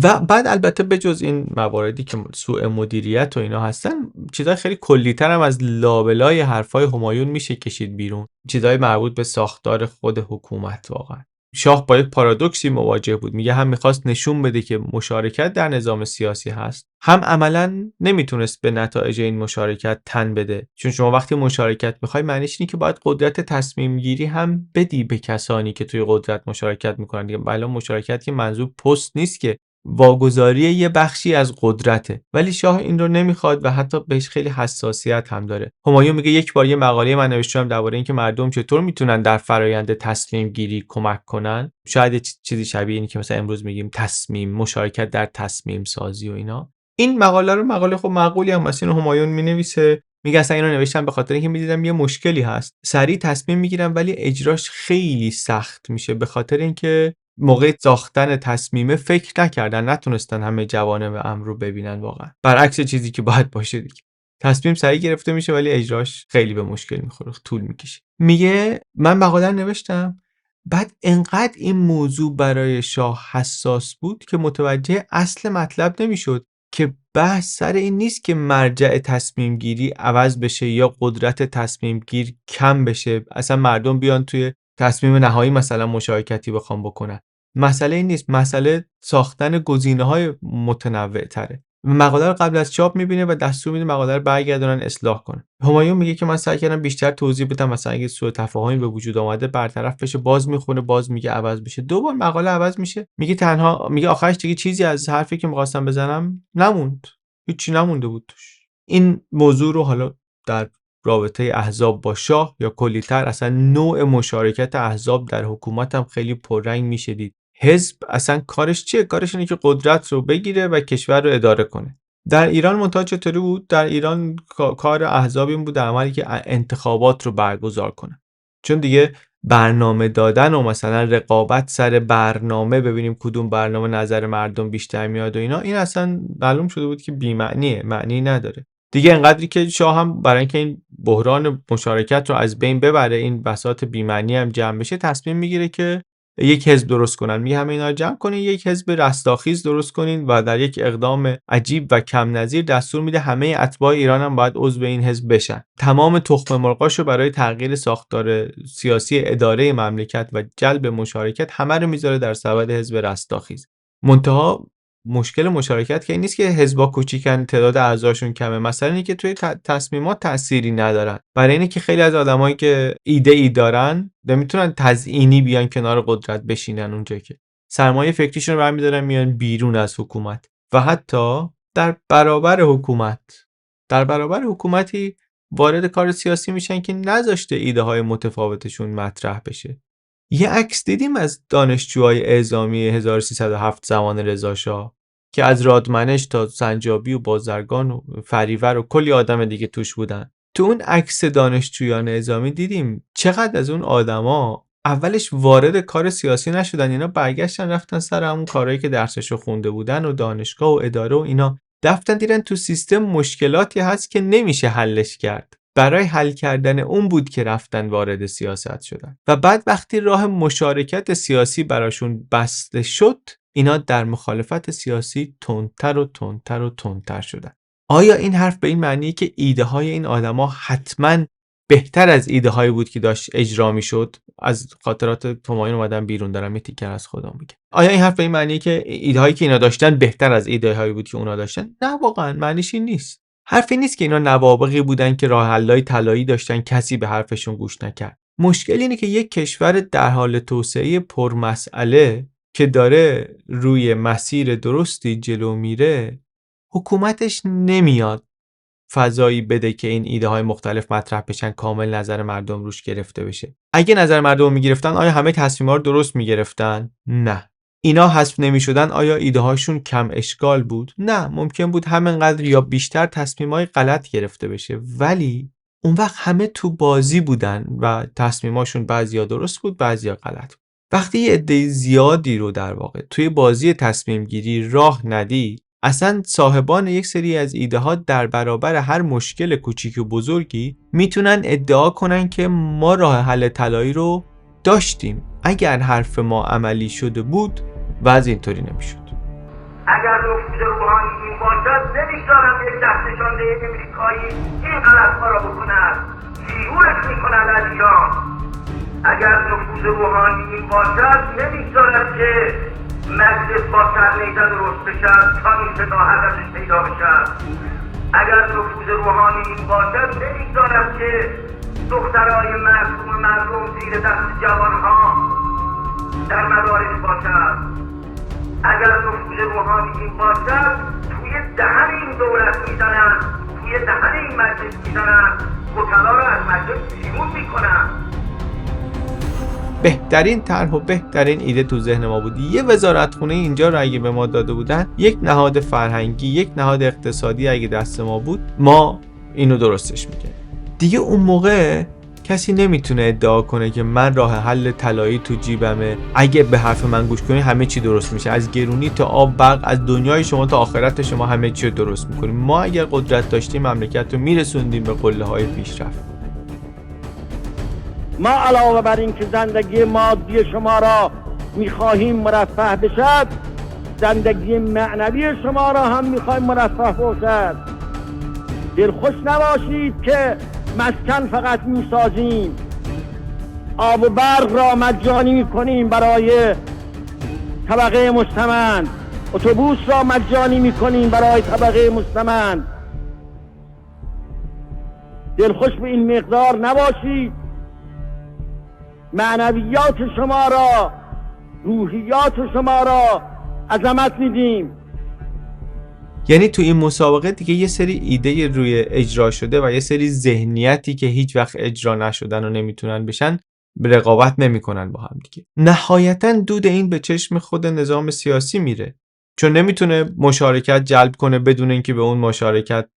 و بعد البته بجز این مواردی که سوء مدیریت و اینا هستن، چیزای خیلی کلی‌تر هم از لابلای حرفای همایون میشه کشید بیرون، چیزای مربوط به ساختار خود حکومت. واقعا شاه با یک پارادوکسی مواجه بود، میگه هم میخواست نشون بده که مشارکت در نظام سیاسی هست، هم عملاً نمیتونست به نتایج این مشارکت تن بده، چون شما وقتی مشارکت میخوای معنیش اینه که باید قدرت تصمیم گیری هم بدی به کسانی که توی قدرت مشارکت میکنن دیگه. بلا مشارکت که منظور پست نیست که، واگذاری یه بخشی از قدرته، ولی شاه این رو نمیخواد و حتی بهش خیلی حساسیت هم داره. همایون میگه یک بار یه مقاله من نوشتم درباره اینکه مردم چطور میتونن در فرایند تصمیم گیری کمک کنن، شاید چیزی شبیه اینی که مثلا امروز میگیم مشارکت در تصمیم سازی و اینا. این مقاله خب معقولی هم مثلا همایون مینویسه، میگه اصلا اینو نوشتم به خاطر اینکه میدیدم یه مشکلی هست، سریع تصمیم میگیرم ولی اجراش خیلی سخت میشه، به خاطر اینکه موقع ساختن تصمیمه فکر نکردن، نتونستن همه جوانب امر رو ببینن، واقعا برعکس چیزی که باید باشه دیگه. تصمیم سریع گرفته میشه ولی اجراش خیلی به مشکل میخوره، طول میکشه. میگه من مقاله نوشتم، بعد انقدر این موضوع برای شاه حساس بود که متوجه اصل مطلب نمیشد که بحث سر این نیست که مرجع تصمیم گیری عوض بشه یا قدرت تصمیم گیر کم بشه، اصلا مردم بیان توی تصمیم نهایی مثلا مشارکتی بخوام بکنن. مسئله این نیست، مسئله ساختن گزینه‌های متنوع تره. مقاله رو قبل از چاپ میبینه و دستور میده مقاله رو برگردونن اصلاح کنه. همایون میگه که من سعی کردم بیشتر توضیح بدم، مثلا اگه سوء تفاهمی به وجود اومده برطرف بشه. باز میخونه، باز میگه عوض بشه، دوبار مقاله عوض میشه. میگه آخرش دیگه چیزی از حرفی که می‌خواستم بزنم نموند، هیچی نمونده بود توش. این موضوع رو حالا در رابطه احزاب با شاه یا کلی‌تر اصلا نوع مشارکت احزاب در حکومت هم خیلی پررنگ میشه دید. حزب اصلا کارش چیه؟ کارش اینه که قدرت رو بگیره و کشور رو اداره کنه. در ایران منتها چطوری بود؟ در ایران کار احزاب این بود در عملی که انتخابات رو برگزار کنه. چون دیگه برنامه دادن و مثلا رقابت سر برنامه، ببینیم کدوم برنامه نظر مردم بیشتر میاد و اینا، این اصلا معلوم شده بود که بی‌معنیه، معنی نداره. دیگه انقدری که شاه هم برای اینکه این بحران مشارکت رو از بین ببره، این بساط بی‌معنی هم جمع بشه، تصمیم میگیره که یک حزب درست کنن. میگه همه اینا رو جمع کنین، یک حزب رستاخیز درست کنین و در یک اقدام عجیب و کم نظیر دستور میده همه اتباع ایران هم باید عضو این حزب بشن. تمام تخم مرغاشو برای تغییر ساختار سیاسی اداره مملکت و جلب مشارکت همه رو میذاره در سبد حزب رستاخیز. منتها مشکل مشارکت که این نیست که حزبا کوچیکن، تعداد اعضاشون کمه، مثلا اینه که توی تصمیمات تأثیری ندارن. برای اینه که خیلی از آدمایی که ایده ای دارن نمیتونن تزیینی بیان کنار قدرت بشینن اونجا که سرمایه فکریشون رو برمی‌دارن میان بیرون از حکومت و حتی در برابر حکومتی وارد کار سیاسی میشن که نذاشته ایده های متفاوتشون مطرح بشه. یه عکس دیدیم از دانشجوهای اعزامی 1307 زمان رضا شاه که از رادمنش تا سنجابی و بازرگان و فریور و کلی آدم دیگه توش بودن. تو اون عکس دانشجویان اعزامی دیدیم چقدر از اون آدما اولش وارد کار سیاسی نشدن، اینا برگشتن رفتن سر همون کارهایی که درسشو خونده بودن و دانشگاه و اداره و اینا، رفتن دیدن تو سیستم مشکلاتی هست که نمیشه حلش کرد. برای حل کردن اون بود که رفتن وارد سیاست شدن و بعد وقتی راه مشارکت سیاسی براشون بسته شد، اینا در مخالفت سیاسی تندتر و تندتر و تندتر شدن. آیا این حرف به این معنیه که ایده های این آدما حتما بهتر از ایده هایی بود که داشت اجرا میشد؟ از خاطرات همایون اومدن بیرون، دارم یه تیکر از خودم میگم. آیا این حرف به این معنیه که ایده هایی که اینا داشتن بهتر از ایده هایی بود که اونا داشتن؟ نه، واقعا معنیش این نیست. حرفی نیست که اینا نوابغی بودن که راه حل‌های طلایی داشتن، کسی به حرفشون گوش نکرد. مشکل اینه که یک کشور در حال توسعه پرمسئله که داره روی مسیر درستی جلو میره، حکومتش نمیاد فضایی بده که این ایده های مختلف مطرح بشن، کامل نظر مردم روش گرفته بشه. اگه نظر مردم میگرفتن آیا همه تصمیم‌ها رو درست میگرفتن؟ نه. اینا حذف نمی‌شدن آیا ایده هاشون کم اشکال بود؟ نه، ممکن بود همینقدر یا بیشتر تصمیم‌های غلط گرفته بشه، ولی اون وقت همه تو بازی بودن و تصمیماشون بعضیا درست بود، بعضیا غلط بود. وقتی یه عده زیادی رو در واقع توی بازی تصمیم گیری راه ندی، اصلا صاحبان یک سری از ایده ها در برابر هر مشکل کوچیک و بزرگی میتونن ادعا کنن که ما راه حل طلایی رو داشتیم. اگر حرف ما عملی شده بود وضع اینطوری نمیشد. اگر نفوذ روحانی این باشد نمی‌شارم یک دستشانده امریکایی این غلط‌ها را بکند، بیرونش می‌کند از ایران. اگر نفوذ روحانی این باشد نمی‌شارد که مجلس با سرنیزه درست بشد تا این صدا هدفش پیدا بشد. اگر نفوذ روحانی این باشد نمی‌شارد که دخترای معصوم مردم زیر دست جوانها در مدارس باشد. اگر نفوذ روحانی این باشد توی دهن این دولت میزنن، توی دهن این مجلس میزنن، وکلا را از مجلس بیرون میکنن. بهترین طرح و بهترین ایده تو ذهن ما بود. یه وزارتخونه اینجا رو اگه به ما داده بودن، یک نهاد فرهنگی، یک نهاد اقتصادی اگه دست ما بود، ما اینو درستش میکردیم. دیگه اون موقع کسی نمیتونه ادعا کنه که من راه حل طلایی تو جیبمه، اگه به حرف من گوش کنی همه چی درست میشه، از گرونی تا آب برق، از دنیای شما تا آخرت شما همه چی رو درست میکنیم. ما اگر قدرت داشتیم مملکت رو میرسوندیم به قله‌های پیشرفت. ما علاوه بر این که زندگی مادی شما را میخواهیم مرفه بشد، زندگی معنوی شما را هم میخواهیم مرفه باشد. دلخوش نباشید که مسکن فقط میسازیم، آب و برق را مجانی میکنیم برای طبقه مستمند، اتوبوس را مجانی میکنیم برای طبقه مستمند. دلخوش به این مقدار نباشید. معنویات شما را، روحیات شما را عظمت میدیم. یعنی تو این مسابقه دیگه یه سری ایده روی اجرا شده و یه سری ذهنیتی که هیچ وقت اجرا نشدن و نمیتونن بشن رقابت نمیکنن با هم دیگه. نهایتاً دود این به چشم خود نظام سیاسی میره، چون نمیتونه مشارکت جلب کنه بدون اینکه به اون مشارکت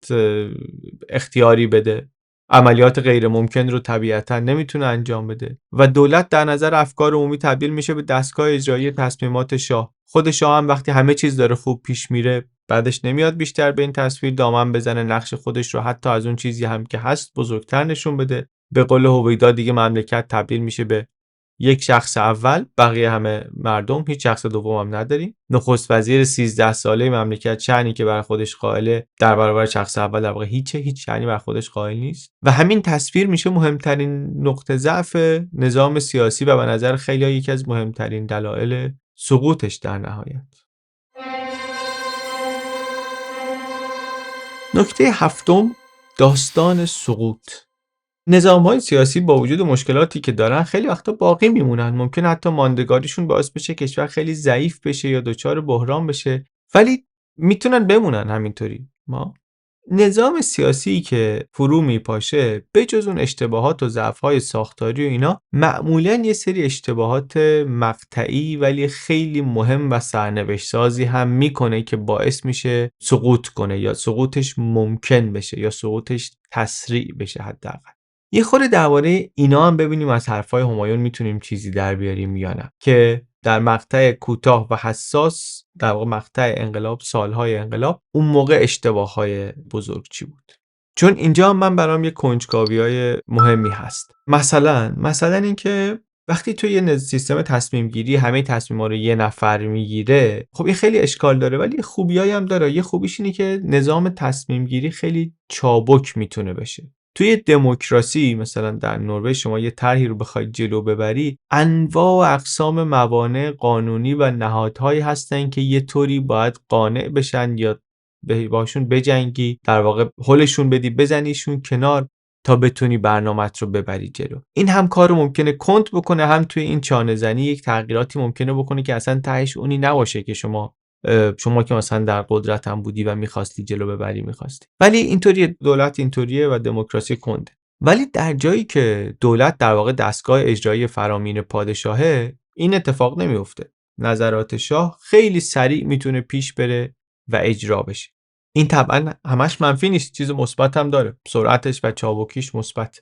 اختیاری بده. عملیات غیر ممکن رو طبیعتاً نمیتونه انجام بده و دولت در نظر افکار عمومی تبدیل میشه به دستگاه اجرایی تصمیمات شاه. خود شاه هم وقتی همه چیز داره خوب پیش میره بعدش نمیاد بیشتر به این تصویر دامن بزنه، نقش خودش رو حتی از اون چیزی هم که هست بزرگتر نشون بده. به قول هویدا دیگه مملکت تبدیل میشه به یک شخص اول، بقیه همه مردم، هیچ شخص دوم هم نداریم. نخست وزیر 13 ساله مملکت شأنی که بر خودش قائله در برابر شخص اول در واقع هیچ شأنی بر خودش قائل نیست و همین تصویر میشه مهمترین نقطه ضعف نظام سیاسی و به نظر خیلی‌ها یکی از مهمترین دلایل سقوطش در نهایت. نکته هفتم، داستان سقوط. نظام‌های سیاسی با وجود مشکلاتی که دارن خیلی وقتا باقی میمونن. ممکن حتی ماندگاریشون باعث بشه کشور خیلی ضعیف بشه یا دچار بحران بشه، ولی میتونن بمونن همینطوری. ما نظام سیاسی که فرو میپاشه بجز اون اشتباهات و ضعف‌های ساختاری و اینا، معمولاً یه سری اشتباهات مقطعی ولی خیلی مهم و سرنوشت سازی هم میکنه که باعث میشه سقوط کنه یا سقوطش ممکن بشه یا سقوطش تسریع بشه. حداقل یه خورده درباره اینا هم ببینیم از حرفای همایون میتونیم چیزی در بیاریم یا نه، که در مقطع کوتاه و حساس، در واقع مقطع انقلاب، سالهای انقلاب، اون موقع اشتباههای بزرگ چی بود. چون اینجا هم من برام یه کنجکاوی‌های مهمی هست. مثلا اینکه وقتی تو یه سیستم تصمیم گیری همه تصمیم‌ها رو یه نفر میگیره، خب این خیلی اشکال داره، ولی خوبیایی هم داره. یه خوبیش اینه که نظام تصمیم گیری خیلی چابک میتونه بشه. توی دموکراسی مثلا در نروژ شما یه طرحی رو بخواید جلو ببری، انواع و اقسام موانع قانونی و نهادهایی هستن که یه طوری باید قانع بشن یا باشون بجنگی، در واقع هلشون بدی، بزنیشون کنار تا بتونی برنامه‌ت رو ببری جلو. این هم کارو ممکنه کند بکنه، هم توی این چانه زنی یک تغییراتی ممکنه بکنه که اصلا تهش اونی نباشه که شما که مثلا در قدرت هم بودی و میخواستی جلو ببری میخواستی. ولی اینطوری دولت اینطوریه و دموکراسی کنده. ولی در جایی که دولت در واقع دستگاه اجرایی فرامین پادشاهه، این اتفاق نمیفته. نظرات شاه خیلی سریع میتونه پیش بره و اجرا بشه. این طبعا همش منفی نیست، چیز مثبت هم داره، سرعتش و چابکیش مثبت،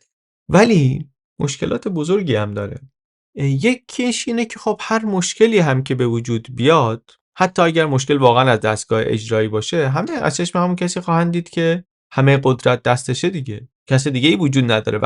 ولی مشکلات بزرگی هم داره. یکیش اینه که خب هر مشکلی هم که به وجود بیاد، حتی اگر مشکل واقعا از دستگاه اجرایی باشه، همه از چشم همون کسی خواهند دید که همه قدرت دستشه دیگه، کسی دیگه ای وجود نداره.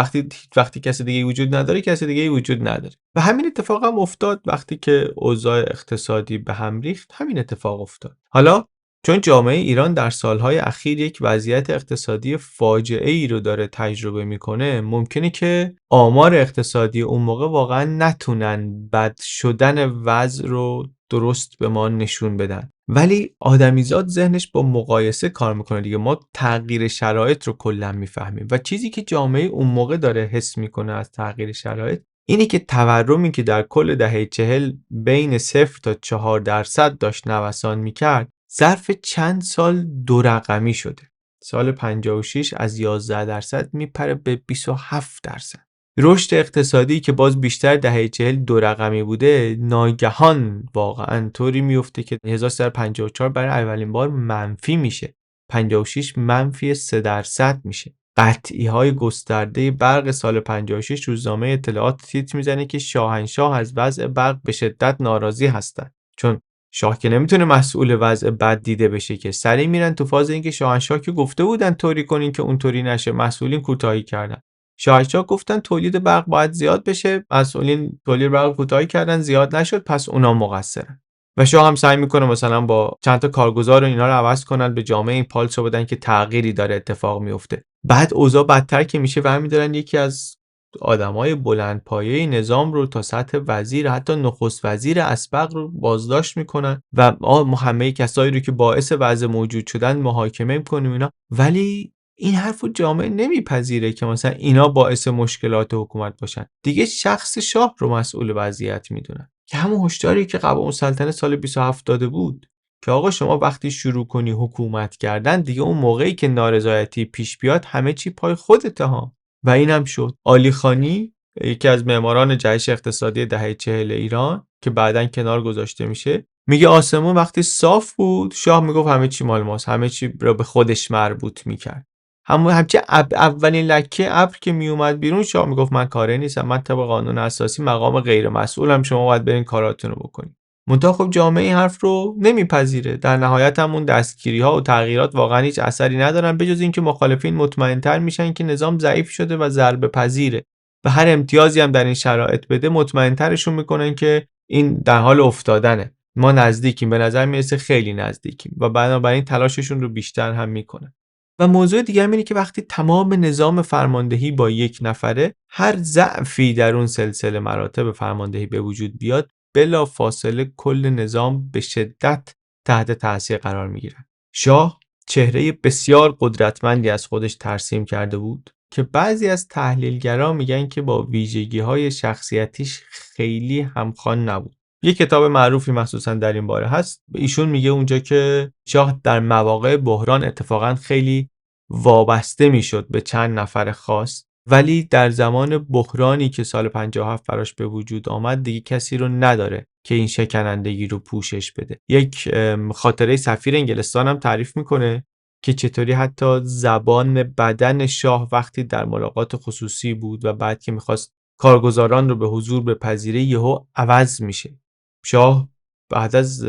وقتی کسی دیگه ای وجود نداره، کسی دیگه ای وجود نداره. و همین اتفاق هم افتاد وقتی که اوضاع اقتصادی به هم ریخت، همین اتفاق افتاد. حالا چون جامعه ایران در سالهای اخیر یک وضعیت اقتصادی فاجعه‌ای رو داره تجربه میکنه، ممکنه که آمار اقتصادی اون موقع واقعا نتونن بد شدن وضع رو درست به ما نشون بدن، ولی آدمیزاد ذهنش با مقایسه کار میکنه دیگه. ما تغییر شرایط رو کلا میفهمیم و چیزی که جامعه اون موقع داره حس میکنه از تغییر شرایط اینه که تورمی که در کل دهه 40 بین 0 تا 4% داشت نوسان میکرد، ظرف چند سال 2 رقمی شده. سال 56 از 11% میپره به 27%. رشد اقتصادی که باز بیشتر دهه 40 2 رقمی بوده، ناگهان واقعا طوری میفته که 1354 برای اولین بار منفی میشه. 56 منفی 3% میشه. قطعی های گسترده برق سال 56 روزنامه اطلاعات تیتر میزنه که شاهنشاه از وضع برق به شدت ناراضی هستن، چون شاه که نمیتونه مسئول وضع بد دیده بشه که. سریع میرن تو فاز اینکه شاهنشاه که گفته بودن طوری کنین که اونطوری نشه، مسئولین کوتاهی کردن. شاهنشاه گفتن تولید برق باید زیاد بشه، مسئولین تولید برق کوتاهی کردن، زیاد نشد، پس اونا مقصرن. و شاه هم سعی میکنه مثلا با چند تا کارگزار و اینا رو عوض کنن، به جامعه این پالسو بدن که تغییری داره اتفاق میفته. بعد اوضاع بدتر که میشه برمی‌دارن یکی از آدمای بلندپایه نظام رو تا سطح وزیر، حتی نخست وزیر اسبق رو بازداشت میکنن و همه کسایی رو که باعث وضع موجود شدن محاکمه میکنیم اینا. ولی این حرفو جامعه نمیپذیره که مثلا اینا باعث مشکلات حکومت باشن. دیگه شخص شاه رو مسئول وضعیت میدونن، که همون هشداری که قبائل السلطنه سال 27 داده بود که آقا شما وقتی شروع کنی حکومت کردن، دیگه اون موقعی که نارضایتی پیش بیاد همه چی پای خودته ها. و اینم شد. علی خانی، یکی از معماران جهش اقتصادی دهه 40 ایران که بعداً کنار گذاشته میشه، میگه آسمون وقتی صاف بود شاه میگفت همه چی مال ماست، همه چی رو به خودش مربوط میکرد. همچه اولین لکه ابر که میومد بیرون شاه میگفت من کاری نیستم، من طبق قانون اساسی مقام غیر مسئولم، شما باید برین کاراتون رو بکنید. منتها خب جامعه این حرف رو نمیپذیره. در نهایت هم اون دستگیری ها و تغییرات واقعا هیچ اثری ندارن، بجز اینکه مخالفین مطمئن‌تر میشن که نظام ضعیف شده و ضربه پذیره و هر امتیازی هم در این شرایط بده مطمئن‌ترشون میکنن که این در حال افتادنه، ما نزدیکیم، به نظر میرسه خیلی نزدیکیم، و بنابراین تلاششون رو بیشتر هم میکنن. و موضوع دیگه اینه که وقتی تمام نظام فرماندهی با یک نفره، هر ضعفی در اون سلسله مراتب فرماندهی به وجود بیاد بلا فاصله کل نظام به شدت تحت تاثیر قرار میگیرن. شاه چهره بسیار قدرتمندی از خودش ترسیم کرده بود که بعضی از تحلیلگران میگن که با ویژگی‌های شخصیتیش خیلی همخوان نبود. یک کتاب معروفی مخصوصا در این باره هست، ایشون میگه اونجا که شاه در مواقع بحران اتفاقا خیلی وابسته میشد به چند نفر خاص، ولی در زمان بحرانی که سال 57 براش به وجود آمد دیگه کسی رو نداره که این شکنندگی رو پوشش بده. یک خاطره سفیر انگلستان هم تعریف میکنه که چطوری حتی زبان بدن شاه وقتی در ملاقات خصوصی بود و بعد که میخواست کارگزاران رو به حضور بپذیره یهو عوض میشه. شاه بعد از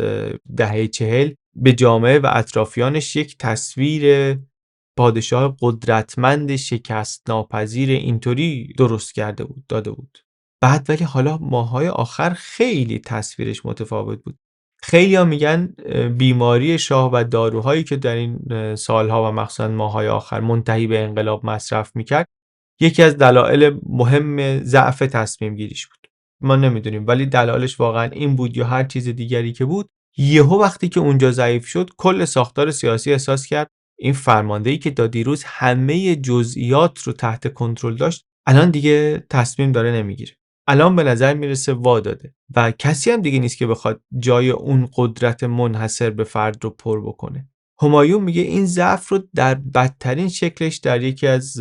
دهه 40 به جامعه و اطرافیانش یک تصویر پادشاه قدرتمند شکست ناپذیر اینطوری درست داده بود. بعد ولی حالا ماهای آخر خیلی تصویرش متفاوت بود. خیلی ها میگن بیماری شاه و داروهایی که در این سالها و مخصوصا ماهای آخر منتهی به انقلاب مصرف میکرد یکی از دلایل مهم ضعف تصمیم گیریش بود. ما نمیدونیم، ولی دلایلش واقعا این بود یا هر چیز دیگری که بود، یهو وقتی که اونجا ضعیف شد کل ساختار سیاسی احساس کرد این فرماندهی که تا دیروز همه جزئیات رو تحت کنترل داشت الان دیگه تصمیم داره نمیگیره، الان به نظر میرسه وا داده و کسی هم دیگه نیست که بخواد جای اون قدرت منحصر به فرد رو پر بکنه. همایون میگه این ضعف رو در بدترین شکلش در یکی از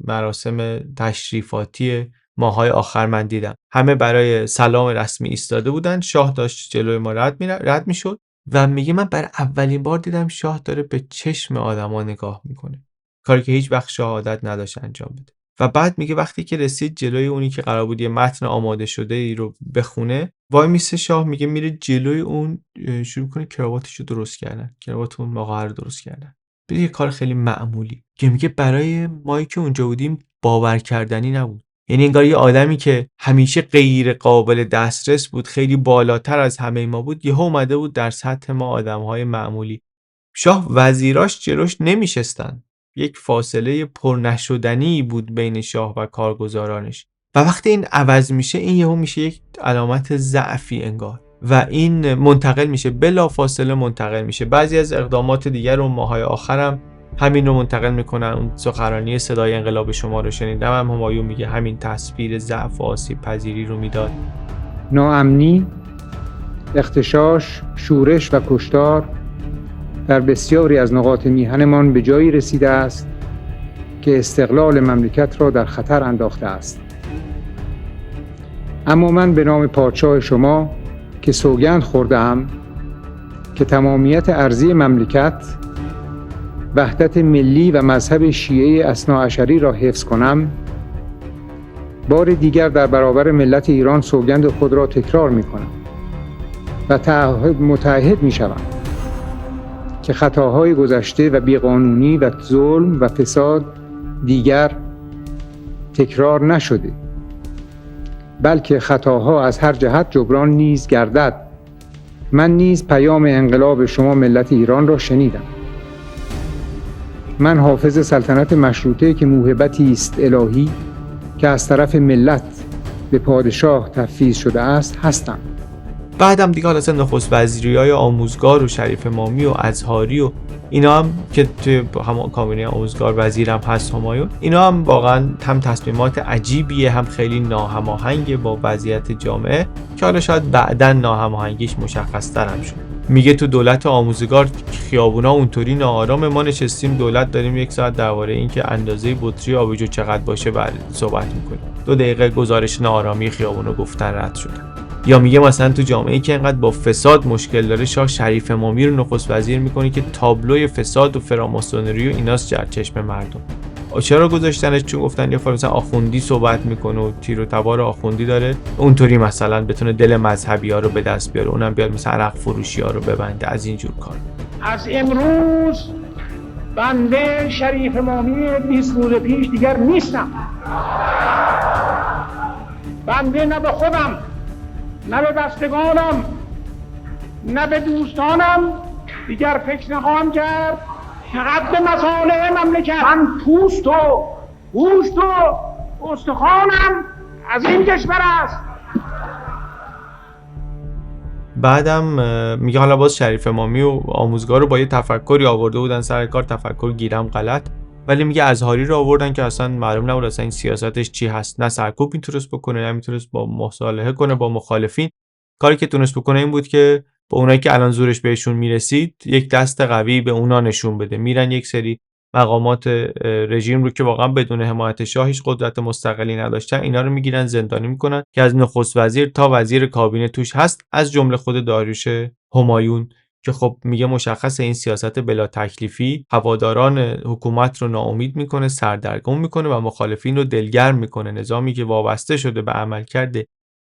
مراسم تشریفاتی ماهای آخر من دیدم. همه برای سلام رسمی ایستاده بودن، شاه داشت جلوی ما رد میشد و میگه من برای اولین بار دیدم شاه داره به چشم آدما نگاه میکنه، کاری که هیچ وقت شاه عادت نداشت انجام بده. و بعد میگه وقتی که رسید جلوی اونی که قرار بود یه متن آماده شده ای رو بخونه، وای میسه شاه، میگه میره جلوی اون شروع کنه کراواتش رو درست کردن، کراوات اون آقا رو درست کردن. یه کار خیلی معمولی که میگه برای مایی که اونجا بودیم باور کردنی نبود. یعنی انگار یه آدمی که همیشه غیر قابل دسترس بود، خیلی بالاتر از همه ما بود، یهو اومده بود در سطح ما آدم‌های معمولی. شاه وزیراش جلوش نمیشستن، یک فاصله پرنشدنی بود بین شاه و کارگزارانش و وقتی این عوض میشه این یهو میشه یک علامت ضعفی انگار و این منتقل میشه، بلا فاصله منتقل میشه. بعضی از اقدامات دیگر رو ماهای آخرم همین رو منتقل میکنن. اون سخنرانی صدای انقلاب شما رو شنیدم، همایون میگه همین تصویر ضعف و آسیب پذیری رو میداد. ناامنی، اغتشاش، شورش و کشتار در بسیاری از نقاط میهنمان به جایی رسیده است که استقلال مملکت را در خطر انداخته است. اما من به نام پادشاه شما که سوگند خورده‌ام که تمامیت ارضی مملکت، وحدت ملی و مذهب شیعه اثناعشری را حفظ کنم، بار دیگر در برابر ملت ایران سوگند خود را تکرار می کنم و متعهد می شوم که خطاهای گذشته و بیقانونی و ظلم و فساد دیگر تکرار نشده، بلکه خطاها از هر جهت جبران نیز گردد. من نیز پیام انقلاب شما ملت ایران را شنیدم. من حافظ سلطنت مشروطه که موهبتی است الهی که از طرف ملت به پادشاه تفویض شده است هستم. بعدم دیگه حالا نخست وزیری‌های آموزگار و شریف امامی و ازهاری و اینا هم که توی همون کابینه آموزگار وزیرم هست همایون، اینا هم واقعا هم تصمیمات عجیبیه، هم خیلی ناهماهنگه با وضعیت جامعه که حالا شاید بعداً ناهماهنگیش مشخص‌تر هم شد. میگه تو دولت آموزگار خیابونا اونطوری ناآرام، ما نشستیم دولت داریم 1 ساعت درباره اینکه اندازه بطری آبجو چقدر باشه صحبت میکنیم، 2 دقیقه گزارش ناآرامی خیابونو گفتن رد شدن. یا میگه مثلا تو جامعه‌ای که اینقدر با فساد مشکل داره، شاه شریف امامی رو نخست وزیر میکنه که تابلوی فساد و فراماسونری و ایناست در چشم مردم. چرا گذاشتنش؟ چون گفتن یه مثلا آخوندی صحبت میکنه و تیر و تبار آخوندی داره، اونطوری مثلا بتونه دل مذهبی‌ها رو به دست بیاره، اونم بیاد مثلا عرق فروشی‌ها رو ببنده، از این جور کار. از امروز بنده شریف امامی 20 روز پیش دیگر نیستم. بنده نه به خودم، نه به بستگانم، نه به دوستانم دیگر فکر نخواهم کرد، فقط به مصالح مملکت. من پوست و گوشت و استخوانم از این کشور است. بعدم میگه حالا باز شریف امامی و آموزگار رو با یه تفکری آورده بودن سر کار، تفکر گیرم غلط، ولی میگه ازهاری رو آوردن که اصلا معلوم نبود اصلا این سیاستش چی هست، نه سرکوب میتونست بکنه، نه میتونست با مصالحه کنه با مخالفین. کاری که تونست بکنه این بود که با اونایی که الان زورش بهشون میرسید یک دست قوی به اونا نشون بده. میرن یک سری مقامات رژیم رو که واقعا بدون حمایت شاه هیچ قدرت مستقلی نداشتن، اینا رو میگیرن زندانی میکنن که از نخست وزیر تا وزیر کابینه توش هست، از جمله خود داریوش همایون که خب میگه مشخص این سیاست بلا تکلیفی هواداران حکومت رو ناامید میکنه، سردرگم میکنه و مخالفین رو دلگرم میکنه. نظامی که وابسته شده به عملکرد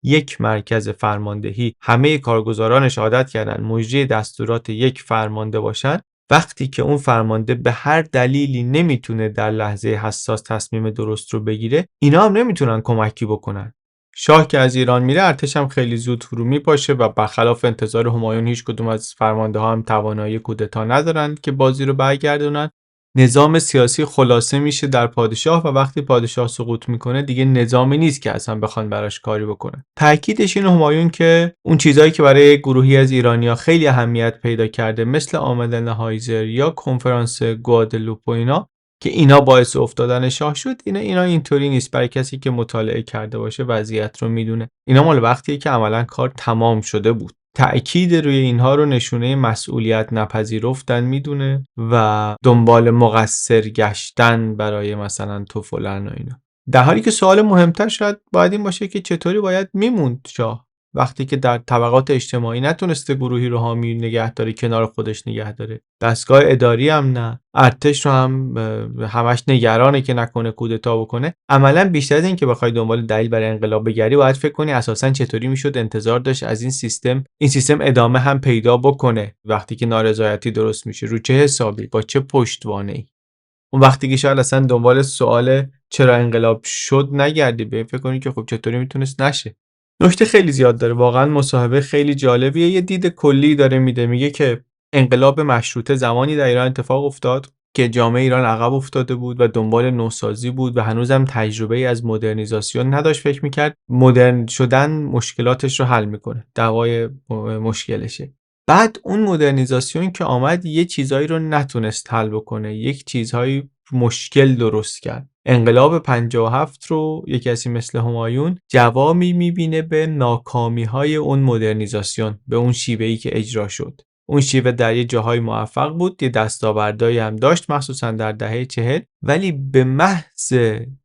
یک مرکز فرماندهی، همه کارگزارانش عادت کردن مجری دستورات یک فرمانده باشن، وقتی که اون فرمانده به هر دلیلی نمیتونه در لحظه حساس تصمیم درست رو بگیره، اینا هم نمیتونن کمکی بکنن. شاه که از ایران میره، ارتش هم خیلی زود فرو میپاشه و برخلاف انتظار همایون هیچ کدوم از فرمانده ها هم توانایی کودتا ندارن که بازی رو برگردونن. نظام سیاسی خلاصه میشه در پادشاه و وقتی پادشاه سقوط میکنه دیگه نظامی نیست که اصلا بخوان براش کاری بکنن. تاکیدش این همایون که اون چیزایی که برای گروهی از ایرانی‌ها خیلی اهمیت پیدا کرده، مثل آمدن هایزر یا کنفرانس گوادلوپ و اینا، که اینا باعث افتادن شاه شد، اینا اینطوری نیست. برای کسی که مطالعه کرده باشه وضعیت رو میدونه. اینا مال وقتیه که عملاً کار تمام شده بود. تأکید روی اینها رو نشونه مسئولیت نپذیرفتن میدونه و دنبال مقصر گشتن برای مثلا تو فلان و اینا. در حالی که سوال مهمتر شاید باید این باشه که چطوری باید میموند شاه وقتی که در طبقات اجتماعی نتونسته گروهی رو حامی نگه داره، کنار خودش نگه داره، دستگاه اداری هم نه، ارتش رو هم همش نگرانه که نکنه کودتا بکنه. عملا بیشتر از این که بخوای دنبال دلیل برای انقلاب بگردی، باید فکر کنی اساسا چطوری میشد انتظار داشت از این سیستم ادامه هم پیدا بکنه وقتی که نارضایتی درست میشه، رو چه حسابی، با چه پشتوانه‌ای. اون وقتی که شاید اصلا دنبال سوال چرا انقلاب شد نگردی، به فکر کنی که خب چطوری میتونست نشه. نکته خیلی زیاد داره، واقعا مصاحبه خیلی جالبیه، یه دید کلی داره میده. میگه که انقلاب مشروطه زمانی در ایران اتفاق افتاد که جامعه ایران عقب افتاده بود و دنبال نوسازی بود و هنوزم تجربه از مدرنیزاسیون نداشت. فکر میکرد مدرن شدن مشکلاتش رو حل میکنه، دوای مشکلشه. بعد اون مدرنیزاسیون که آمد یه چیزایی رو نتونست حل بکنه، یک چیزهایی مشکل درست کرد. انقلاب 57 رو یک کسی مثل همایون جوابی میبینه به ناکامی‌های اون مدرنیزاسیون، به اون شیوهی که اجرا شد. اون شیوه در یه جاهای موفق بود، یه دستاوردهایی هم داشت مخصوصا در دهه 40، ولی به محض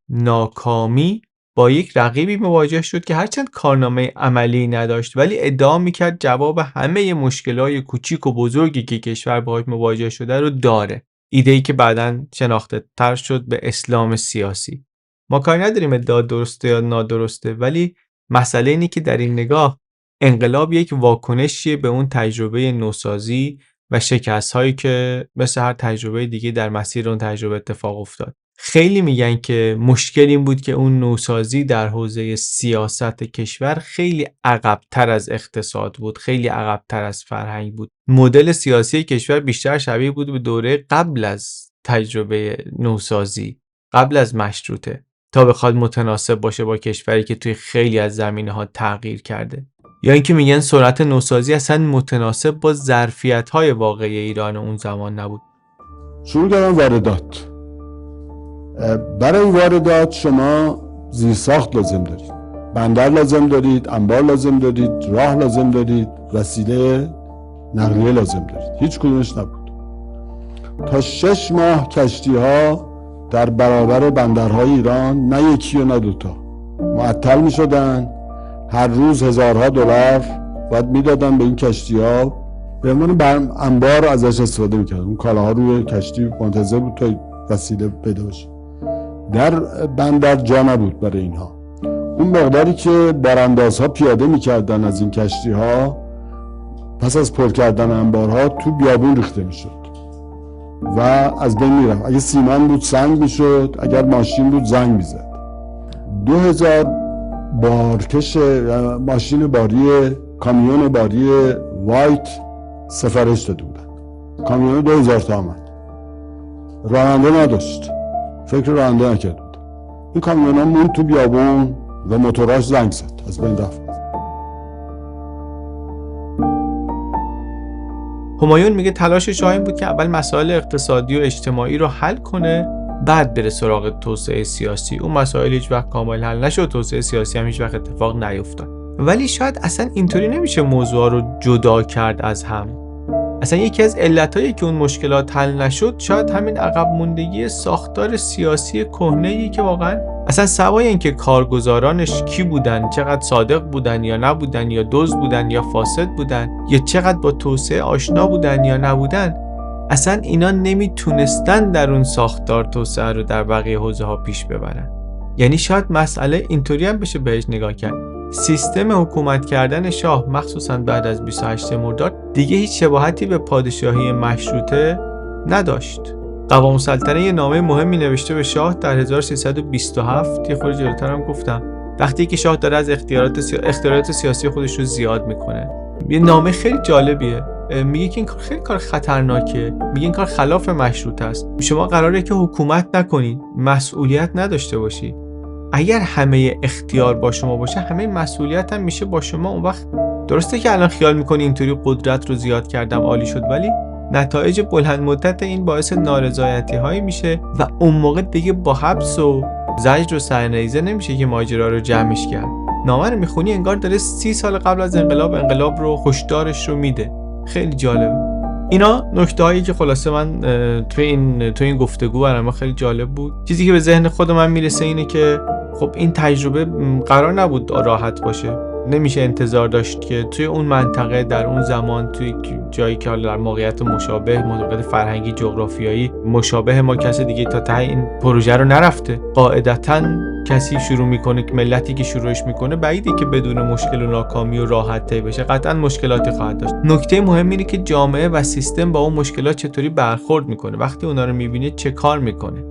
ناکامی با یک رقیبی مواجه شد که هرچند کارنامه عملی نداشت ولی ادعا میکرد جواب همه مشکلات کوچیک و بزرگی که کشور باهاش مواجه شده رو داره. ایده‌ای که بعداً شناخته تر شد به اسلام سیاسی. ما کاری نداریم ادعا درسته یا نادرسته، ولی مسئله اینه که در این نگاه انقلاب یک واکنشیه به اون تجربه نوسازی و شکست‌هایی که مثل هر تجربه دیگه در مسیر اون تجربه اتفاق افتاد. خیلی میگن که مشکل این بود که اون نوسازی در حوزه سیاست کشور خیلی عقب‌تر از اقتصاد بود، خیلی عقب‌تر از فرهنگ بود. مدل سیاسی کشور بیشتر شبیه بود به دوره قبل از تجربه نوسازی، قبل از مشروطه. تا بخواد متناسب باشه با کشوری که توی خیلی از زمینه‌ها تغییر کرده. یا اینکه میگن سرعت نوسازی اصلا متناسب با ظرفیت‌های واقعی ایران اون زمان نبود. شروع کردن واردات. برای واردات شما زیرساخت لازم دارید، بندر لازم دارید، انبار لازم دارید، راه لازم دارید، وسیله نقلیه لازم دارید. هیچ کدومش نبود. تا 6 ماه کشتی ها در برابر بندرهای ایران نه یکی و نه دوتا معطل می شدن. هر روز هزارها دلار باید میدادن به این کشتی ها، به عنوان انبار ازش استفاده میکردن. اون کالاها روی کشتی منتظر بود تا وسیله پیدا بشه. در بندر جا نبود برای اینها. اون مقداری که براندازها پیاده میکردن از این کشتی ها پس از پر کردن انبارها تو بیابون ریخته میشد و از بین میرفت. اگه سیمان بود سنگ میشد، اگر ماشین بود زنگ میزد. 2000 بارکش ماشین باری، کامیون باری وایت سفارش داده بودن. کامیون 2000 تا آمد. راننده نداشت، فکر راننده نکرد بود. این کامیون ها موند تو بیابون و موتوراش زنگ زد، از بین رفت. همایون میگه تلاش شاه این بود که اول مسائل اقتصادی و اجتماعی رو حل کنه، بعد بره سراغ توسعه سیاسی. اون مسائل هیچ وقت کامل حل نشد، توسعه سیاسی هم هیچ وقت اتفاق نیفتاد. ولی شاید اصلا اینطوری نمیشه موضوع رو جدا کرد از هم. اصلا یکی از علتایی که اون مشکلات حل نشد شاید همین عقب موندگی ساختار سیاسی کهنه‌ای که واقعا اصلا سوای اینکه کارگزارانش کی بودن، چقدر صادق بودن یا نبودن، یا دزد بودن یا فاسد بودن، یا چقدر با توسعه آشنا بودن یا نبودن، اصلا اینا نمیتونستن در اون ساختار توسعه رو در بقیه حوزه‌ها پیش ببرن. یعنی شاید مسئله اینطوری هم بشه بهش نگاه کرد. سیستم حکومت کردن شاه مخصوصا بعد از 28 مرداد دیگه هیچ شباهتی به پادشاهی مشروطه نداشت. قوام السلطنه یه نامه مهمی نوشته به شاه در 1327، یه خورده جلوتر هم گفتم، وقتی که شاه داره از اختیارات سیاسی خودش رو زیاد میکنه. یه نامه خیلی جالبیه، میگه که این کار خیلی کار خطرناکه، میگه این کار خلاف مشروطه است. شما قراره که حکومت نکنید، مسئولیت نداشته باشی. اگر همه اختیار با شما باشه، همه مسئولیت هم میشه با شما. اون وقت درسته که الان خیال میکنی اینطوری قدرت رو زیاد کردم عالی شد، ولی نتایج بلند مدت این باعث نارضایتی هایی میشه و اون موقع دیگه با حبس و زجر و سرنیزه نمیشه که ماجرا رو جمعش کرد. نامه رو میخونی انگار داره 30 سال قبل از انقلاب رو هشدارش رو میده. خیلی جالبه. اینا نکته هایی که خلاصه من تو این گفتگو برام خیلی جالب بود. چیزی که به ذهن خود من میرسه اینه که خب این تجربه قرار نبود راحت باشه. نمیشه انتظار داشت که توی اون منطقه در اون زمان توی جایی که حالا در موقعیت مشابه، موقعیت فرهنگی جغرافیایی مشابه ما، کسی دیگه تا ته این پروژه رو نرفته. قاعدتاً کسی شروع میکنه، ملتی که شروعش میکنه بعیده که بدون مشکل و ناکامی و راحت طی بشه. قطعاً مشکلاتی خواهد داشت. نکته مهم اینه که جامعه و سیستم با اون مشکلات چطوری برخورد میکنه، وقتی اونا رو میبینه چه کار میکنه.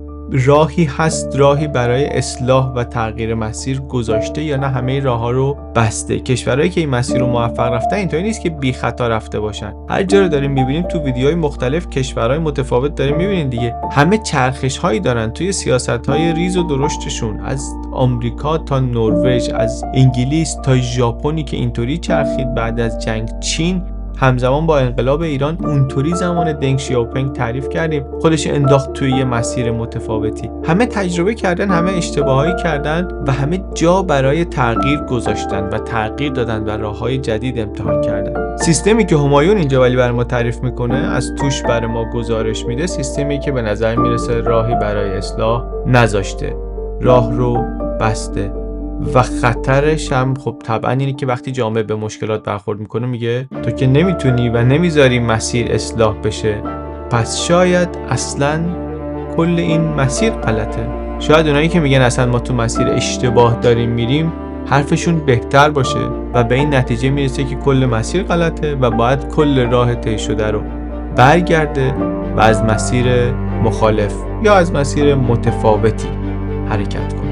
راهی هست، راهی برای اصلاح و تغییر مسیر گذاشته یا نه همه راه‌ها رو بسته. کشورهایی که این مسیر رو موفق رفتن اینطوری نیست که بی خطا رفته باشن. هر جا رو داریم می‌بینیم تو ویدیوهای مختلف کشورهای متفاوت داریم می‌بینین دیگه. همه چرخش‌هایی دارن توی سیاست‌های ریز و درشتشون، از آمریکا تا نروژ، از انگلیس تا ژاپنی که اینطوری چرخید بعد از جنگ، چین همزمان با انقلاب ایران اونطوری زمان دنگ شیاوپنگ تعریف کردیم، خودش انداخت توی یه مسیر متفاوتی. همه تجربه کردن، همه اشتباهایی کردن و همه جا برای تغییر گذاشتن و تغییر دادن و راههای جدید امتحان کردن. سیستمی که همایون اینجا ولی برای ما تعریف میکنه، از توش برای ما گزارش میده، سیستمی که به نظر میرسه راهی برای اصلاح نذاشته، راه رو بسته و خطرش هم خب طبعا اینه که وقتی جامعه به مشکلات برخورد میکنه میگه تو که نمیتونی و نمیذاری مسیر اصلاح بشه، پس شاید اصلا کل این مسیر غلطه. شاید اونایی که میگن اصلا ما تو مسیر اشتباه داریم میریم حرفشون بهتر باشه و به این نتیجه میرسه که کل مسیر غلطه و باید کل راه طی شده رو برگرده و از مسیر مخالف یا از مسیر متفاوتی حرکت کنه.